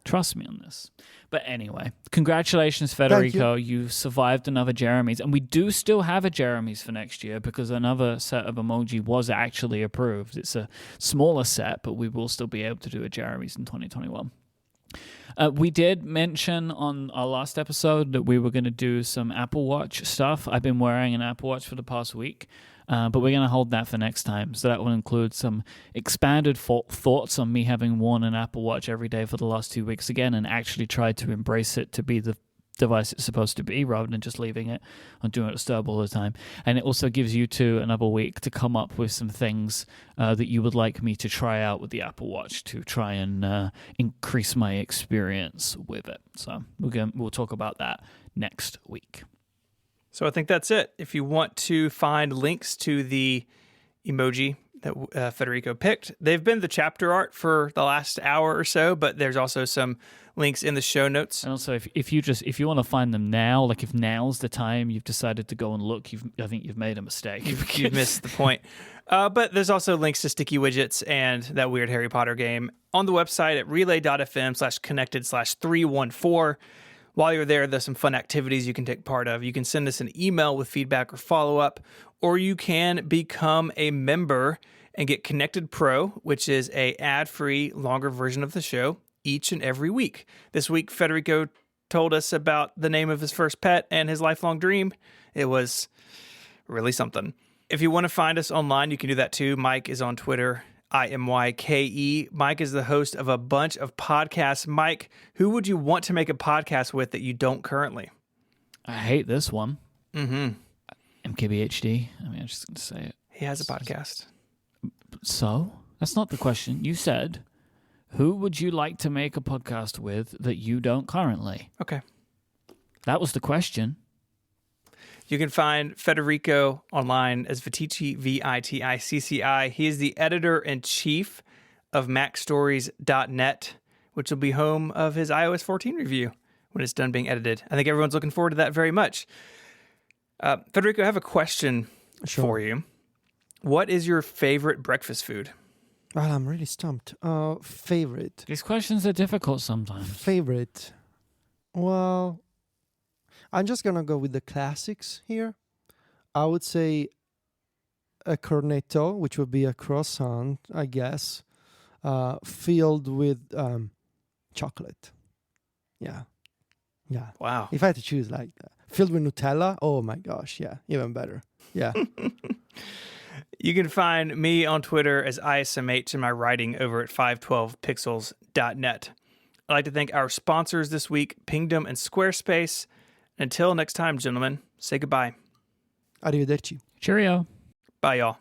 Trust me on this. But anyway, congratulations, Federico. You survived another Jeremies. And we do still have a Jeremies for next year because another set of emoji was actually approved. It's a smaller set, but we will still be able to do a Jeremies in 2021. We did mention on our last episode that we were going to do some Apple Watch stuff. I've been wearing an Apple Watch for the past week. But we're going to hold that for next time. So that will include some expanded thoughts on me having worn an Apple Watch every day for the last 2 weeks again and actually tried to embrace it to be the device it's supposed to be rather than just leaving it or doing it disturb all the time. And it also gives you two another week to come up with some things that you would like me to try out with the Apple Watch to try and increase my experience with it. So we'll talk about that next week. So I think that's it. If you want to find links to the emoji that Federico picked, they've been the chapter art for the last hour or so, but there's also some links in the show notes. And also, if you want to find them now, like if now's the time you've decided to go and look, I think you've made a mistake. You've missed the point. But there's also links to sticky widgets and that weird Harry Potter game on the website at relay.fm/connected/314. While you're there, there's some fun activities you can take part of. You can send us an email with feedback or follow-up, or you can become a member and get Connected Pro, which is a ad-free, longer version of the show each and every week. This week, Federico told us about the name of his first pet and his lifelong dream. It was really something. If you want to find us online, you can do that too. Mike is on Twitter. IMYKE. Mike is the host of a bunch of podcasts. Mike, who would you want to make a podcast with that you don't currently? I hate this one. Mm-hmm. MKBHD. I mean, I'm just going to say it. He has a podcast. So, that's not the question. You said, who would you like to make a podcast with that you don't currently? Okay. That was the question. You can find Federico online as Viticci, Viticci. He is the editor-in-chief of MacStories.net, which will be home of his iOS 14 review when it's done being edited. I think everyone's looking forward to that very much. Federico, I have a question for you. What is your favorite breakfast food? Well, I'm really stumped. Favorite. These questions are difficult sometimes. Favorite. Well, I'm just going to go with the classics here. I would say a cornetto, which would be a croissant, I guess, filled with chocolate. Yeah. Yeah. Wow. If I had to choose like that. Filled with Nutella, oh my gosh, yeah, even better. Yeah. You can find me on Twitter as ISMH and my writing over at 512pixels.net. I'd like to thank our sponsors this week, Pingdom and Squarespace. Until next time, gentlemen, say goodbye. Arrivederci. Cheerio. Bye, y'all.